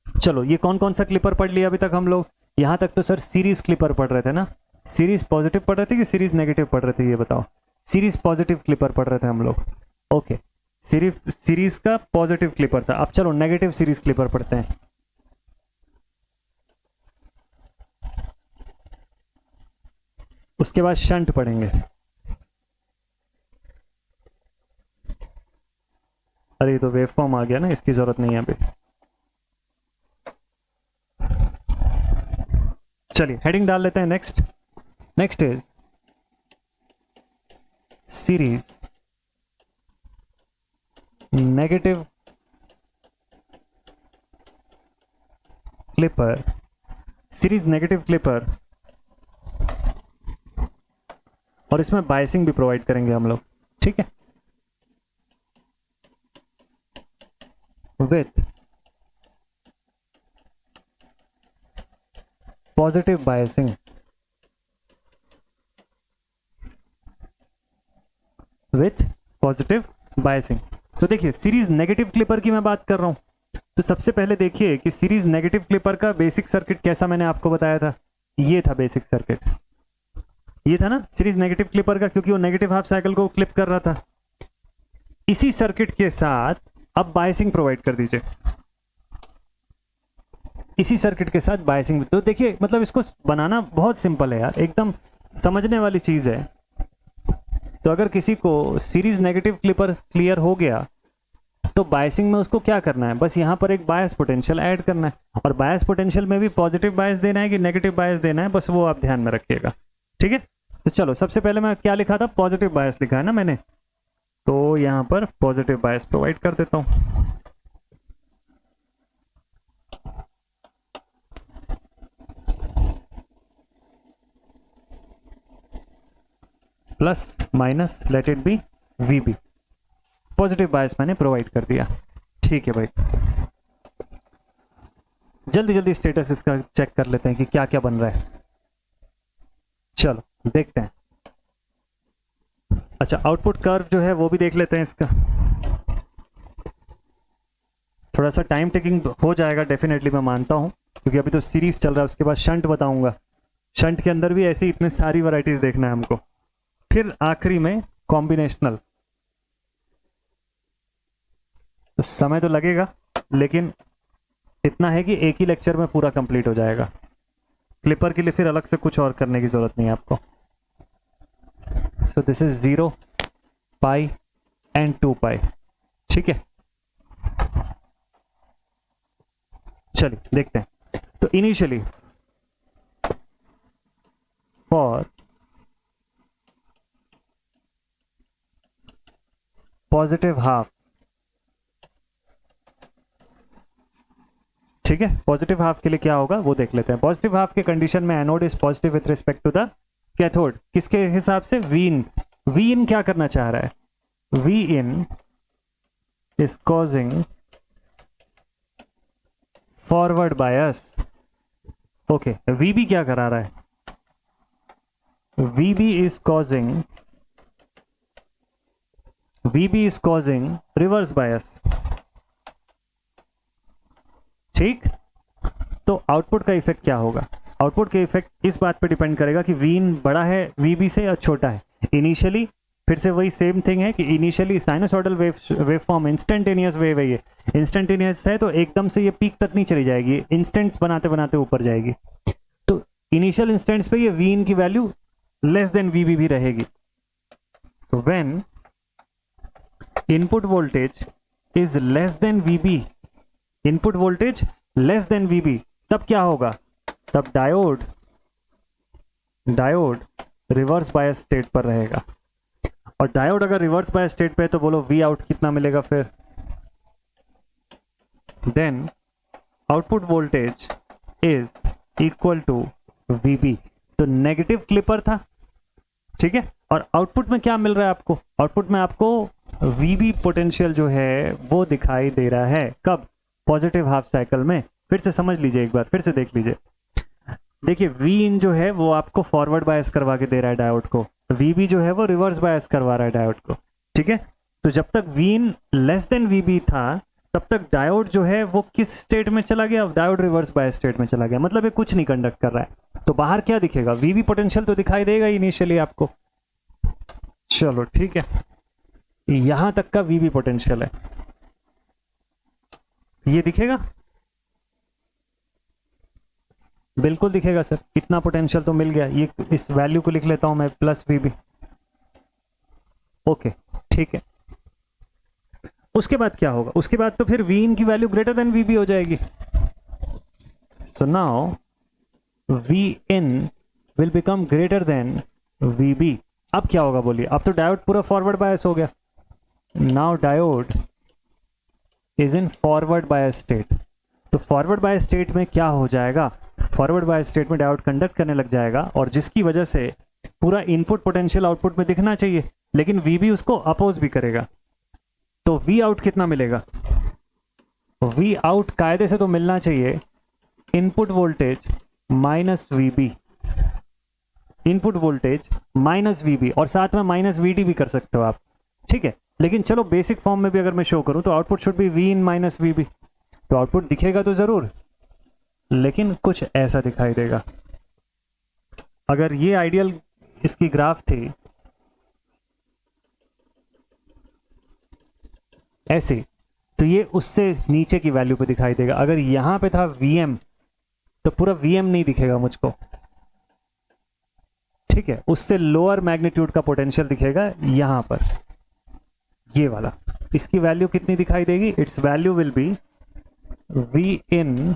चलो ये कौन कौन सा क्लिपर पढ़ लिया अभी तक हम लोग, यहां तक तो सर सीरीज क्लिपर पढ़ रहे थे ना, सीरीज पॉजिटिव पढ़ रहे थे कि सीरीज नेगेटिव पढ़ रहे थे, ये बताओ। सीरीज पॉजिटिव क्लिपर पढ़ रहे थे हम लोग, ओके, सीरीज का पॉजिटिव क्लिपर था। अब चलो नेगेटिव सीरीज क्लिपर पढ़ते हैं। उसके बाद शंट पढ़ेंगे। अरे ये तो वेवफॉर्म आ गया ना, इसकी जरूरत नहीं है अभी। चलिए हेडिंग डाल लेते हैं। Next is series negative clipper, series negative clipper, और इसमें बायसिंग भी प्रोवाइड करेंगे हम लोग, ठीक है, with positive biasing, with positive biasing. तो देखिए सीरीज नेगेटिव क्लिपर की मैं बात कर रहा हूं, तो सबसे पहले देखिए कि सीरीज नेगेटिव क्लिपर का बेसिक सर्किट कैसा मैंने आपको बताया था, ये था बेसिक सर्किट, ये था ना सीरीज नेगेटिव क्लिपर का, क्योंकि वो नेगेटिव हाफ साइकिल को क्लिप कर रहा था। इसी सर्किट के साथ अब बायसिंग प्रोवाइड कर दीजिए, इसी सर्किट के साथ बायसिंग। तो देखिए मतलब इसको बनाना बहुत सिंपल है यार, एकदम समझने वाली चीज है। तो अगर किसी को सीरीज नेगेटिव क्लिपर क्लियर हो गया तो बायसिंग में उसको क्या करना है, बस यहाँ पर एक बायस पोटेंशियल ऐड करना है, और बायस पोटेंशियल में भी पॉजिटिव बायस देना है कि नेगेटिव बायस देना है, बस वो आप ध्यान में रखिएगा, ठीक है। तो चलो सबसे पहले मैं क्या लिखा था, पॉजिटिव बायस लिखा है ना मैंने, तो यहाँ पर पॉजिटिव बायस प्रोवाइड कर देता हूँ। Plus minus let it be VB, positive bias मैंने प्रोवाइड कर दिया, ठीक है भाई। जल्दी जल्दी स्टेटस इसका चेक कर लेते हैं कि क्या क्या बन रहा है। चलो देखते हैं। अच्छा आउटपुट कर्व जो है वो भी देख लेते हैं इसका। थोड़ा सा टाइम टेकिंग हो जाएगा डेफिनेटली, मैं मानता हूँ, क्योंकि अभी तो सीरीज चल रहा है। उसके बाद शंट बताऊंगा, शंट के अंदर भी ऐसी इतनी सारी वैरायटीज देखना है हमको। फिर आखिरी में कॉम्बिनेशनल। तो समय तो लगेगा, लेकिन इतना है कि एक ही लेक्चर में पूरा कंप्लीट हो जाएगा। क्लिपर के लिए फिर अलग से कुछ और करने की जरूरत नहीं है आपको। सो दिस इज 0 पाई एंड 2 पाई। ठीक है, चलिए देखते हैं। तो इनिशियली फॉर पॉजिटिव हाफ, ठीक है, पॉजिटिव हाफ के लिए क्या होगा वो देख लेते हैं। पॉजिटिव हाफ के कंडीशन में anode is positive with respect to the cathode. किसके हिसाब से? वी इन क्या करना चाह रहा है? V in is causing forward bias. Okay, VB क्या करा रहा है? VB is causing reverse bias. ठीक, तो आउटपुट का इफेक्ट क्या होगा? आउटपुट का इफेक्ट इस बात पे डिपेंड करेगा कि वी इन बड़ा है वीबी से या छोटा है। इनिशियली फिर से वही सेम थिंग है कि initially sinusoidal wave form instantaneous wave है, ये इंस्टेंटेनियस है, तो एकदम से ये पीक तक नहीं चली जाएगी, इंस्टेंट्स बनाते बनाते ऊपर जाएगी। तो इनिशियल इंस्टेंट्स पे ये वी इन की वैल्यू लेस देन वीबी भी रहेगी। तो when input voltage is less than VB, input voltage less than VB, तब क्या होगा? तब डायोड रिवर्स बायस स्टेट पर रहेगा। और डायोड अगर रिवर्स बायस स्टेट पे है तो बोलो वी आउट कितना मिलेगा फिर? Then output voltage is equal to VB. तो नेगेटिव क्लिपर था, ठीक है, और आउटपुट में क्या मिल रहा है आपको? आउटपुट में आपको वीबी पोटेंशियल जो है वो दिखाई दे रहा है। कब? पॉजिटिव हाफ साइकिल में। फिर से समझ लीजिए, एक बार फिर से देख लीजिए। देखिए, वी इन जो है वो आपको फॉरवर्ड बायस करवा के दे रहा है डायोड को, वीबी जो है वो रिवर्स बायस करवा रहा है डायोड को। ठीक है, तो जब तक वी इन लेस देन वीबी था तब तक डायोड जो है वो किस स्टेट में चला गया? डायोड रिवर्स बायस स्टेट में चला गया, मतलब ये कुछ नहीं कंडक्ट कर रहा है। तो बाहर क्या दिखेगा? वीबी पोटेंशियल तो दिखाई देगा इनिशियली आपको। चलो ठीक है, यहां तक का वीबी पोटेंशियल है, ये दिखेगा? बिल्कुल दिखेगा सर, इतना पोटेंशियल तो मिल गया। ये इस वैल्यू को लिख लेता हूं मैं, प्लस वीबी। ओके ठीक है, उसके बाद क्या होगा? उसके बाद तो फिर वी इन की वैल्यू ग्रेटर देन वीबी हो जाएगी। So now V in will become greater than VB. अब क्या होगा बोलिए? अब तो डायोड पूरा फॉरवर्ड बायस हो गया। Now diode is in forward bias state. तो फॉरवर्ड बायस स्टेट में क्या हो जाएगा? फॉरवर्ड बायस स्टेट में डायोड कंडक्ट करने लग जाएगा, और जिसकी वजह से पूरा इनपुट पोटेंशियल आउटपुट में दिखना चाहिए, लेकिन वीबी उसको अपोज भी करेगा। तो वी आउट कितना मिलेगा? वी आउट कायदे से तो मिलना चाहिए इनपुट वोल्टेज माइनस वीबी, इनपुट वोल्टेज माइनस वीबी, और साथ में माइनस वीडी भी कर सकते हो आप। ठीक है, लेकिन चलो बेसिक फॉर्म में भी अगर मैं शो करूं तो output should be V in minus VB. तो आउटपुट दिखेगा तो जरूर, लेकिन कुछ ऐसा दिखाई देगा। अगर ये आइडियल इसकी ग्राफ थी ऐसे, तो ये उससे नीचे की वैल्यू पे दिखाई देगा। अगर यहां पे था Vm तो पूरा Vm नहीं दिखेगा मुझको, ठीक है, उससे लोअर मैग्नीट्यूड का पोटेंशियल दिखेगा यहां पर, ये वाला। इसकी वैल्यू कितनी दिखाई देगी? Its value will be V in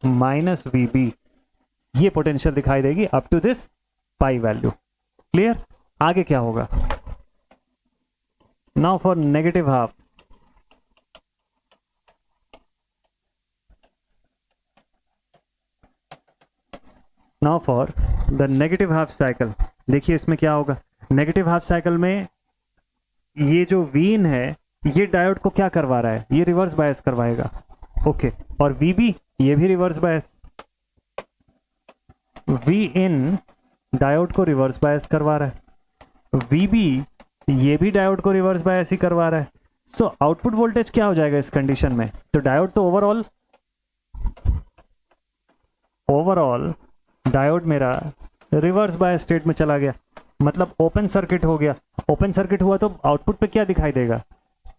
minus VB. ये पोटेंशियल दिखाई देगी up to this pi value. Clear? आगे क्या होगा? Now for negative half, now for the negative half cycle. देखिए इसमें क्या होगा? नेगेटिव हाफ साइकिल में ये जो वीन है ये डायोड को क्या करवा रहा है? ये रिवर्स बायस करवाएगा। ओके, और वीबी ये भी reverse bias. V in diode को रिवर्स बायस करवा रहा है, वीबी ये भी डायोड को रिवर्स बायस ही करवा रहा है। तो आउटपुट वोल्टेज क्या हो जाएगा इस कंडीशन में? तो डायोड तो ओवरऑल डायोड मेरा रिवर्स बायस स्टेट में चला गया, मतलब ओपन सर्किट हो गया। ओपन सर्किट हुआ तो आउटपुट पे क्या दिखाई देगा?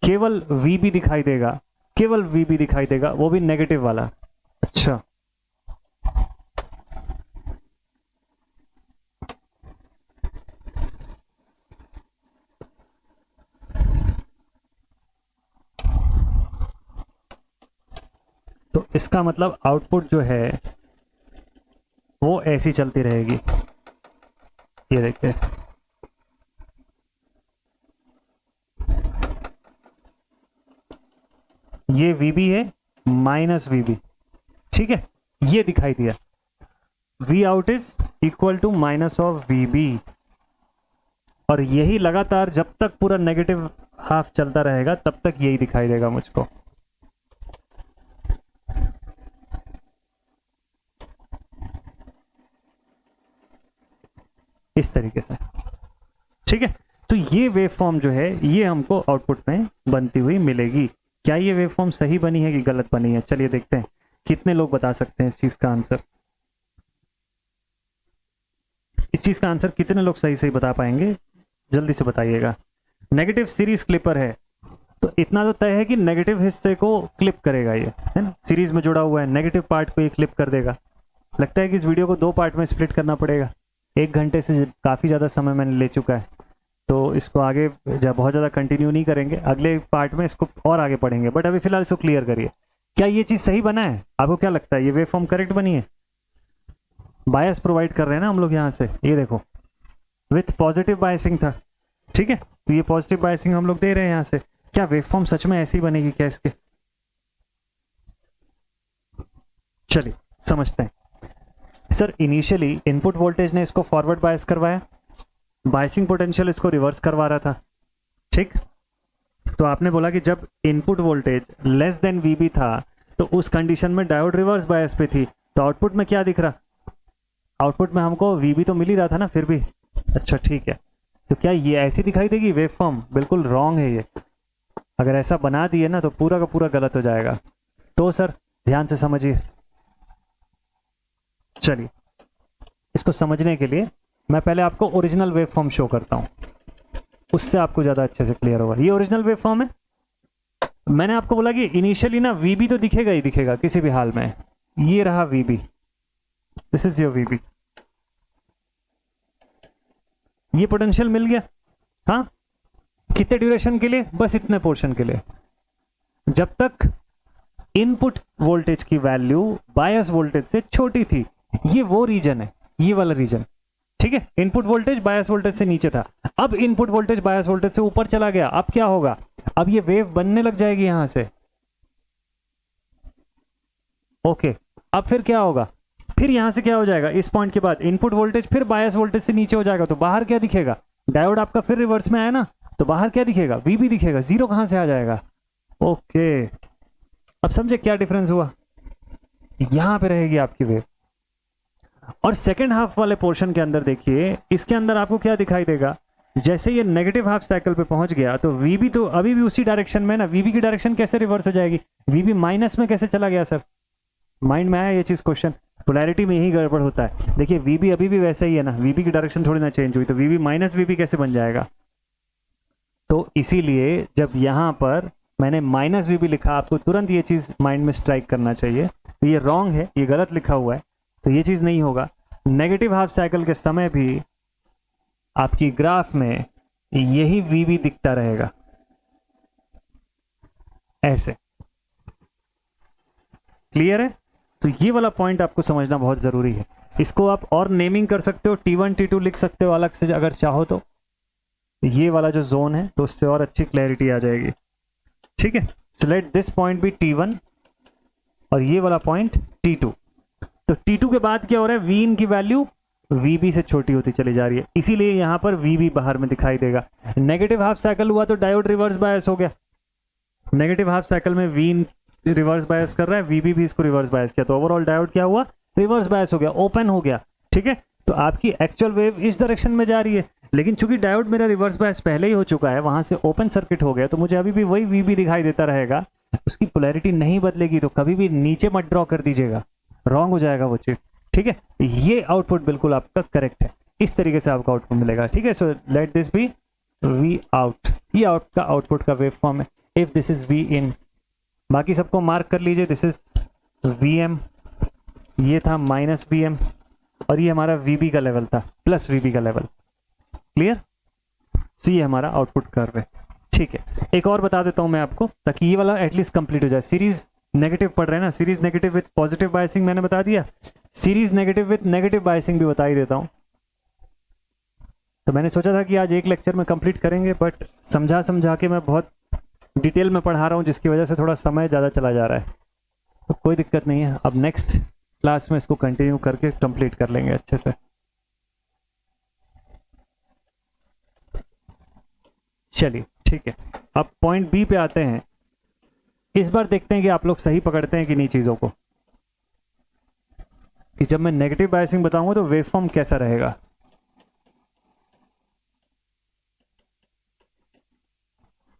केवल VB दिखाई देगा, केवल VB दिखाई देगा, वो भी नेगेटिव वाला। अच्छा, तो इसका मतलब आउटपुट जो है वो ऐसी चलती रहेगी। ये देखिए, ये VB है माइनस VB, ठीक है, ये दिखाई दिया। V out is equal to minus of VB, और यही लगातार जब तक पूरा नेगेटिव हाफ चलता रहेगा तब तक यही दिखाई देगा मुझको। इस तरीके से, ठीक है। तो ये वेव फॉर्म जो है ये हमको आउटपुट में बनती हुई मिलेगी। क्या ये वेव फॉर्म सही बनी है कि गलत बनी है? चलिए देखते हैं कितने लोग बता सकते हैं इस चीज का आंसर। इस चीज का आंसर कितने लोग सही सही बता पाएंगे? जल्दी से बताइएगा। नेगेटिव सीरीज क्लिपर है, तो इतना तो तय है कि नेगेटिव हिस्से को क्लिप करेगा ये, है ना, सीरीज में जुड़ा हुआ है, नेगेटिव पार्ट को ये क्लिप कर देगा। लगता है कि इस वीडियो को 2 पार्ट में स्प्लिट करना पड़ेगा। 1 घंटे से काफ़ी ज़्यादा समय मैंने ले चुका है, तो इसको आगे बहुत ज़्यादा कंटिन्यू नहीं करेंगे, अगले पार्ट में इसको और आगे पढ़ेंगे। बट अभी फिलहाल इसको क्लियर करिए, क्या ये चीज़ सही बना है? आपको क्या लगता है ये वेव फॉर्म करेक्ट बनी है? बायस प्रोवाइड कर रहे हैं ना हम लोग यहाँ से, ये देखो विथ पॉजिटिव बायसिंग था, ठीक है, तो ये पॉजिटिव बायसिंग हम लोग दे रहे हैं यहाँ से। क्या वेव फॉर्म सच में ऐसी बनेगी क्या इसके? चलिए समझते हैं। सर इनिशियली इनपुट वोल्टेज ने इसको फॉरवर्ड बायस करवाया, बायसिंग पोटेंशियल इसको रिवर्स करवा रहा था, ठीक। तो आपने बोला कि जब input voltage less than VB था तो उस कंडीशन में डायोड रिवर्स बायस पे थी, तो आउटपुट में क्या दिख रहा? आउटपुट में हमको VB तो मिल ही रहा था ना फिर भी। अच्छा ठीक है, तो क्या ये ऐसी दिखाई देगी वेव फॉर्म? बिल्कुल रॉन्ग है ये। अगर ऐसा बना दिए ना तो पूरा का पूरा गलत हो जाएगा। तो सर ध्यान से समझिए। चलिए इसको समझने के लिए मैं पहले आपको ओरिजिनल वेव फॉर्म शो करता हूं, उससे आपको ज्यादा अच्छे से क्लियर होगा। ये ओरिजिनल वेव फॉर्म है। मैंने आपको बोला कि इनिशियली ना VB तो दिखेगा ही दिखेगा किसी भी हाल में। ये रहा VB, this is your VB। ये पोटेंशियल मिल गया, हाँ, कितने ड्यूरेशन के लिए? बस इतने पोर्शन के लिए, जब तक इनपुट वोल्टेज की वैल्यू बायस वोल्टेज से छोटी थी। ये वो रीजन है, ये वाला रीजन, ठीक है। इनपुट वोल्टेज बायस वोल्टेज से नीचे था, अब इनपुट वोल्टेज बायस वोल्टेज से ऊपर चला गया। अब क्या होगा? अब ये वेव बनने लग जाएगी यहां से, ओके। अब फिर क्या होगा? फिर यहां से क्या हो जाएगा? इस पॉइंट के बाद इनपुट वोल्टेज फिर बायस वोल्टेज से नीचे हो जाएगा, तो बाहर क्या दिखेगा? डायोड आपका फिर रिवर्स में आया ना, तो बाहर क्या दिखेगा? VB दिखेगा। जीरो कहां से आ जाएगा? ओके, अब समझे क्या डिफरेंस हुआ? यहां पे रहेगी आपकी वेव। और सेकेंड हाफ वाले पोर्शन के अंदर देखिए, इसके अंदर आपको क्या दिखाई देगा? जैसे ये नेगेटिव हाफ साइकिल पे पहुंच गया तो VB तो अभी भी उसी डायरेक्शन में ना, VB की डायरेक्शन कैसे रिवर्स हो जाएगी? VB माइनस में कैसे चला गया सर? माइंड में आया ये चीज क्वेश्चन? पोलैरिटी में यही गड़बड़ होता है। देखिए VB अभी भी वैसा ही है ना, VB की डायरेक्शन थोड़ी ना चेंज हुई, तो VB माइनस VB कैसे बन जाएगा? तो इसीलिए जब यहां पर मैंने माइनस VB लिखा, आपको तुरंत ये चीज माइंड में स्ट्राइक करना चाहिए, ये रॉन्ग है, ये गलत लिखा हुआ है, तो ये चीज नहीं होगा। नेगेटिव हाफ साइकिल के समय भी आपकी ग्राफ में यही VB दिखता रहेगा, ऐसे। क्लियर है? तो ये वाला पॉइंट आपको समझना बहुत जरूरी है। इसको आप और नेमिंग कर सकते हो, T1 T2 लिख सकते हो अलग से अगर चाहो तो। ये वाला जो जोन है तो उससे और अच्छी क्लैरिटी आ जाएगी, ठीक है। So let this point be T1 और ये वाला पॉइंट T2। तो T2 के बाद क्या हो रहा है? V इन की वैल्यू VB से छोटी होती चली जा रही है, इसीलिए यहां पर VB बाहर में दिखाई देगा। नेगेटिव हाफ साइकिल हुआ तो डायोड रिवर्स बायस हो गया। नेगेटिव हाफ साइकिल में V इन रिवर्स बायस कर रहा है, VB भी इसको रिवर्स बायस किया, तो ओवरऑल डायोड क्या हुआ? रिवर्स बायस हो गया, ओपन हो गया, ठीक है। तो आपकी एक्चुअल वेव इस डायरेक्शन में जा रही है, लेकिन चूंकि डायोड मेरा रिवर्स बायस पहले ही हो चुका है, वहां से ओपन सर्किट हो गया, तो मुझे अभी भी वही वीबी दिखाई देता रहेगा, उसकी पोलैरिटी नहीं बदलेगी। तो कभी भी नीचे मत ड्रॉ कर दीजिएगा, रॉन्ग हो जाएगा वो चीज। ठीक है, ये आउटपुट बिल्कुल आपका करेक्ट है, इस तरीके से आपका आउटपुट मिलेगा। ठीक है, so let this be V out, ये आपका आउटपुट का वेव फॉर्म है। If this is V in, बाकी सबको मार्क कर लीजिए, दिस इज वी एम, ये था माइनस वी एम, और ये हमारा वीबी का लेवल था प्लस वीबी का लेवल। क्लियर? तो ये हमारा आउटपुट कर्व है। ठीक है, एक और बता देता हूं मैं आपको, ताकि ये वाला एटलीस्ट कंप्लीट हो जाए। सीरीज नेगेटिव पढ़ रहे हैं ना, series negative with positive biasing मैंने बता दिया, series negative with negative biasing भी बता ही देता हूं। तो मैंने सोचा था कि आज एक लेक्चर में कंप्लीट करेंगे, बट समझा समझा के मैं बहुत डिटेल में पढ़ा रहा हूं, जिसकी वजह से थोड़ा समय ज़्यादा चला जा रहा है। तो कोई दिक्कत नहीं है, अब नेक्स्ट क्लास में इसको कंटिन्यू करके कंप्लीट कर लेंगे अच्छे से। चलिए ठीक है, अब पॉइंट बी पे आते हैं। इस बार देखते हैं कि आप लोग सही पकड़ते हैं कि नहीं चीज़ों को, कि जब मैं नेगेटिव बायसिंग बताऊंगा तो वेवफॉर्म कैसा रहेगा।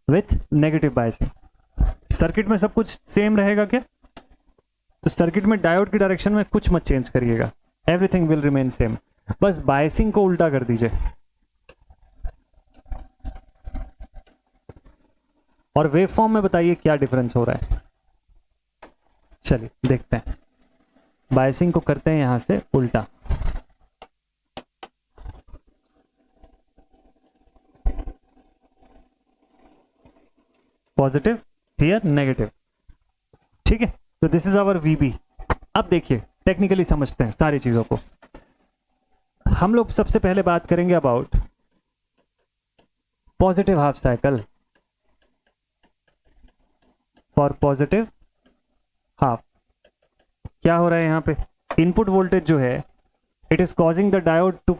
विथ नेगेटिव बायसिंग सर्किट में सब कुछ सेम रहेगा क्या? तो सर्किट में डायोड की डायरेक्शन में कुछ मत चेंज करिएगा, एवरीथिंग विल रिमेन सेम, बस बायसिंग को उल्टा कर दीजिए। और वेवफॉर्म में बताइए क्या डिफरेंस हो रहा है। चलिए देखते हैं, बायसिंग को करते हैं यहां से उल्टा। Positive, here negative. ठीक है, तो दिस इज आवर वीबी। अब देखिए टेक्निकली समझते हैं सारी चीजों को। हम लोग सबसे पहले बात करेंगे about positive half cycle for positive half. क्या हो रहा है यहाँ पे? इनपुट वोल्टेज जो है, it is causing the diode to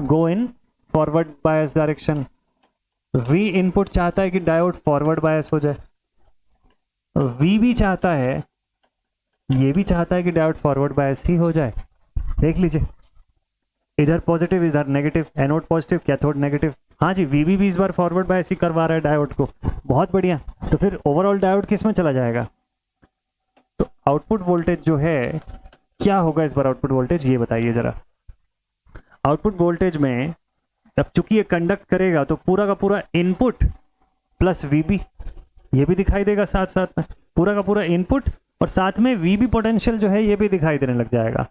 go in forward bias direction. V input चाहता है कि डायोड फॉरवर्ड बायस हो जाए, वी भी चाहता है, ये भी चाहता है कि डायोड फॉरवर्ड बायस ही हो जाए। देख लीजिए, इधर पॉजिटिव इधर negative, anode positive cathode negative. हाँ जी, वीबी भी इस बार फॉरवर्ड बायस ही करवा रहा है डायोड को, बहुत बढ़िया। तो फिर ओवरऑल डायोड किस में चला जाएगा? तो आउटपुट वोल्टेज जो है क्या होगा इस बार? आउटपुट वोल्टेज ये बताइए जरा। आउटपुट वोल्टेज में अब चूंकि ये कंडक्ट करेगा तो पूरा का पूरा इनपुट प्लस वीबी, ये भी दिखाई देगा साथ साथ में, पूरा का पूरा इनपुट और साथ में वीबी पोटेंशियल जो है ये भी दिखाई देने लग जाएगा।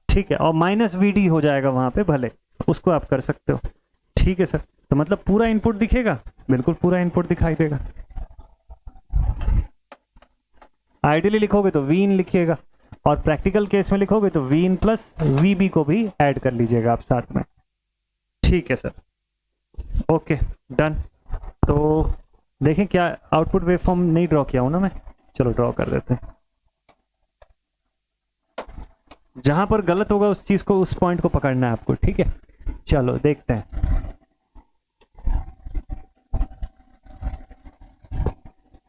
ठीक है, और माइनस वीडी हो जाएगा वहां पे, भले उसको आप कर सकते हो। ठीक है सर, तो मतलब पूरा इनपुट दिखेगा? बिल्कुल पूरा इनपुट दिखाई देगा। आइडियली लिखोगे तो वी इन लिखिएगा, और प्रैक्टिकल केस में लिखोगे तो वी इन प्लस वीबी को भी ऐड कर लीजिएगा आप साथ में। ठीक है सर, ओके डन। तो देखें क्या आउटपुट वेवफॉर्म नहीं ड्रॉ किया हूं ना मैं, चलो ड्रॉ कर देते हैं। जहां पर गलत होगा उस चीज को, उस पॉइंट को पकड़ना है आपको। ठीक है, चलो देखते हैं।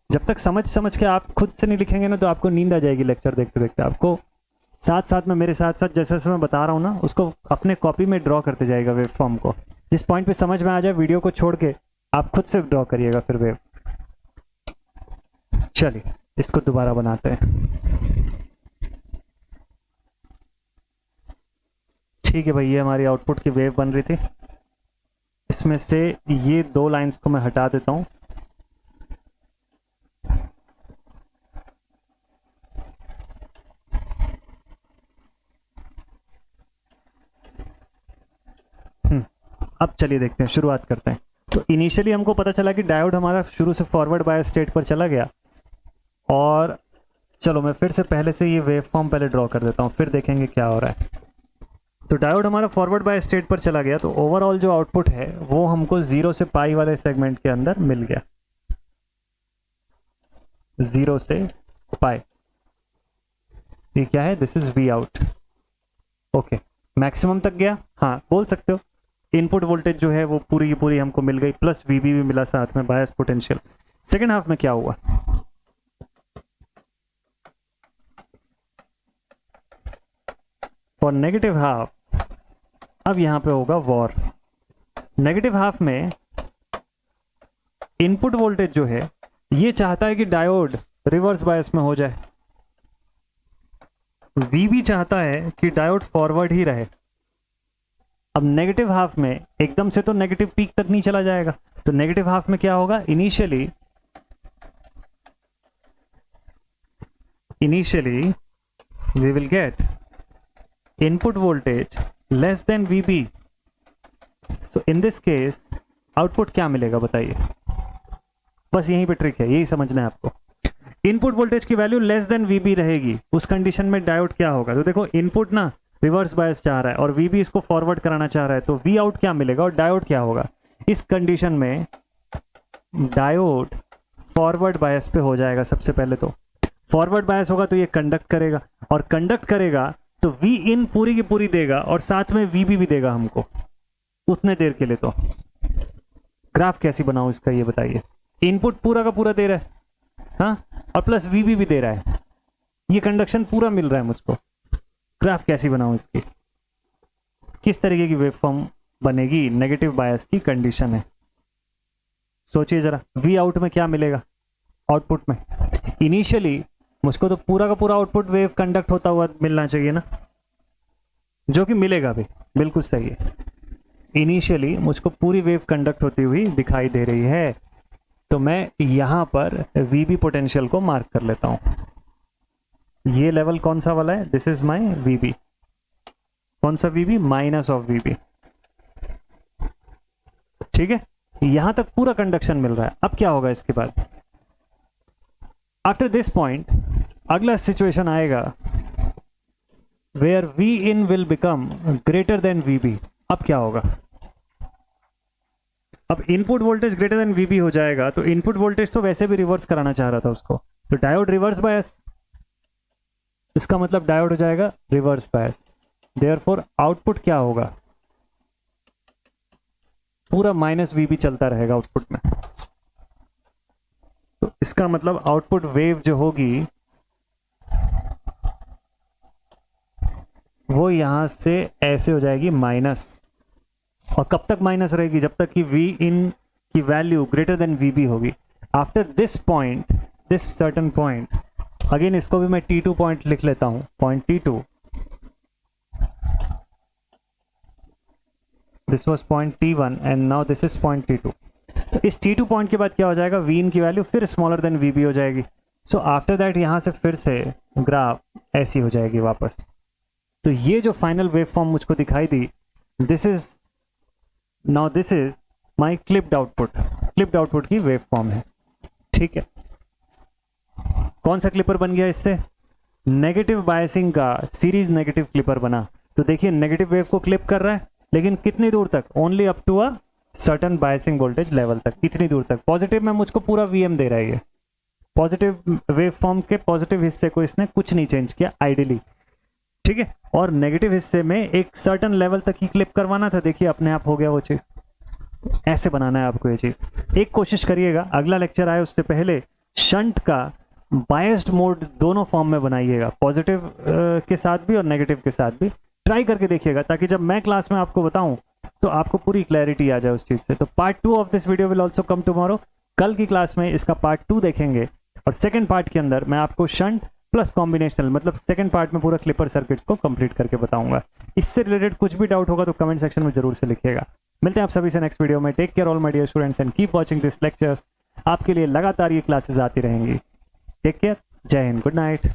जब तक समझ के आप खुद से नहीं लिखेंगे ना, तो आपको नींद आ जाएगी लेक्चर देखते देखते। आपको साथ साथ में मेरे साथ साथ जैसे जैसे मैं बता रहा हूँ ना, उसको अपने कॉपी में ड्रॉ करते जाएगा वेव फॉर्म को। जिस पॉइंट पे समझ में आ जाए, वीडियो को छोड़ के आप खुद से ड्रॉ करिएगा फिर वेव। चलिए इसको दोबारा बनाते हैं। ठीक है भाई, ये हमारी आउटपुट की वेव बन रही थी। इसमें से ये दो लाइंस को मैं हटा देता हूँ। अब चलिए देखते हैं, शुरुआत करते हैं। तो इनिशियली हमको पता चला कि डायोड हमारा शुरू से फॉरवर्ड बायस स्टेट पर चला गया। और चलो मैं फिर से पहले से ये वेव फॉर्म पहले ड्रॉ कर देता हूँ, फिर देखेंगे क्या हो रहा है। तो डायोड हमारा फॉरवर्ड बायस स्टेट पर चला गया, तो ओवरऑल जो आउटपुट है वो हमको 0 से पाई वाले सेगमेंट के अंदर मिल गया। 0 से पाई, ये क्या है? This is V out. Okay, maximum तक गया, हाँ बोल सकते हो। इनपुट वोल्टेज जो है वो पूरी की पूरी हमको मिल गई, प्लस वीबी भी मिला साथ में, बायस पोटेंशियल। सेकेंड हाफ में क्या हुआ? फॉर नेगेटिव हाफ अब यहां पे होगा वॉर। नेगेटिव हाफ में इनपुट वोल्टेज जो है ये चाहता है कि डायोड रिवर्स बायस में हो जाए, VB चाहता है कि डायोड फॉरवर्ड ही रहे। अब नेगेटिव हाफ में एकदम से तो नेगेटिव पीक तक नहीं चला जाएगा, तो नेगेटिव हाफ में क्या होगा, initially we will get input voltage less than VB। So in this case output क्या मिलेगा बताइए, बस यहीं पे ट्रिक है, यही समझना है आपको। इनपुट वोल्टेज की वैल्यू लेस देन VB रहेगी, उस कंडीशन में डायोड क्या होगा, तो देखो इनपुट ना रिवर्स बायस चाह रहा है और VB इसको फॉरवर्ड कराना चाह रहा है, तो V आउट क्या मिलेगा और डायोड क्या होगा। इस कंडीशन में डायोड फॉरवर्ड बायस पे हो जाएगा। सबसे पहले तो फॉरवर्ड बायस होगा तो ये कंडक्ट करेगा, और कंडक्ट करेगा तो V इन पूरी की पूरी देगा और साथ में VB भी देगा हमको उतने देर के लिए। तो ग्राफ कैसी बनाऊं इसका ये बताइए। इनपुट पूरा का पूरा दे रहा है, हाँ, और प्लस VB भी दे रहा है, ये कंडक्शन पूरा मिल रहा है मुझको। ग्राफ कैसी बनाऊं इसकी, किस तरीके की वेवफॉर्म बनेगी, नेगेटिव बायस की कंडीशन है, सोचिए जरा। V आउट में क्या मिलेगा आउटपुट में, इनिशियली मुझको तो पूरा का पूरा आउटपुट वेव कंडक्ट होता हुआ मिलना चाहिए ना, जो कि मिलेगा भी, बिल्कुल सही है। इनिशियली मुझको पूरी वेव कंडक्ट होती हुई दिखाई दे रही है, तो मैं यहां पर VB पोटेंशियल को मार्क कर लेता हूं। ये लेवल कौन सा वाला है, दिस इज माय VB। कौन सा VB, माइनस ऑफ VB, ठीक है। यहां तक पूरा कंडक्शन मिल रहा है। अब क्या होगा इसके बाद, आफ्टर दिस पॉइंट अगला सिचुएशन आएगा where V in will become greater than VB। अब क्या होगा, अब input voltage greater than VB हो जाएगा, तो इनपुट वोल्टेज तो वैसे भी रिवर्स कराना चाह रहा था उसको, तो डायोड रिवर्स बायस, इसका मतलब डायोड हो जाएगा रिवर्स बायस। देयरफॉर आउटपुट क्या होगा, पूरा माइनस VB चलता रहेगा आउटपुट में, तो इसका मतलब आउटपुट वेव जो होगी वो यहां से ऐसे हो जाएगी माइनस, और कब तक माइनस रहेगी, जब तक कि V इन की वैल्यू ग्रेटर देन VB होगी। After this point, this certain point, again इसको भी मैं T2 पॉइंट लिख लेता हूं, point T2, this was point T1 and now this is point T2। तो इस T2 पॉइंट के बाद क्या हो जाएगा, V इन की वैल्यू फिर स्मॉलर देन VB हो जाएगी। सो आफ्टर दैट यहां से फिर से ग्राफ ऐसी हो जाएगी वापस। तो ये जो फाइनल वेव फॉर्म मुझको दिखाई दी, this is now this is my clipped output, clipped output की वेव फॉर्म है, ठीक है। कौन सा क्लिपर बन गया इससे, नेगेटिव बायसिंग का सीरीज नेगेटिव क्लिपर बना। तो देखिए नेगेटिव वेव को क्लिप कर रहा है, लेकिन कितनी दूर तक, only up to a certain biasing voltage level तक, इतनी दूर तक। पॉजिटिव में मुझको पूरा VM दे रहा है, ये पॉजिटिव वेव फॉर्म के पॉजिटिव हिस्से को इसने कुछ नहीं चेंज किया आइडियली, ठीक है। और नेगेटिव हिस्से में एक सर्टेन लेवल तक ही क्लिप करवाना था, देखिए अपने आप हो गया वो चीज। ऐसे बनाना है आपको ये चीज। एक कोशिश करिएगा अगला लेक्चर आए उससे पहले शंट का बायस्ड मोड दोनों फॉर्म में बनाइएगा, पॉजिटिव के साथ भी और नेगेटिव के साथ भी। ट्राई करके देखिएगा, ताकि जब मैं क्लास में आपको बताऊं तो आपको पूरी क्लैरिटी आ जाए उस चीज से। तो part 2 of this video will also come tomorrow. कल की क्लास में इसका पार्ट 2 देखेंगे, और सेकेंड पार्ट के अंदर मैं आपको शंट प्लस कॉम्बिनेशनल, मतलब सेकंड पार्ट में पूरा क्लिपर सर्किट्स को कंप्लीट करके बताऊंगा। इससे रिलेटेड कुछ भी डाउट होगा तो कमेंट सेक्शन में जरूर से लिखिएगा। मिलते हैं आप सभी से नेक्स्ट वीडियो में। Take care all my dear students and keep watching this lectures. आपके लिए लगातार ये क्लासेस आती रहेंगी। टेक केयर, जय हिंद, गुड नाइट।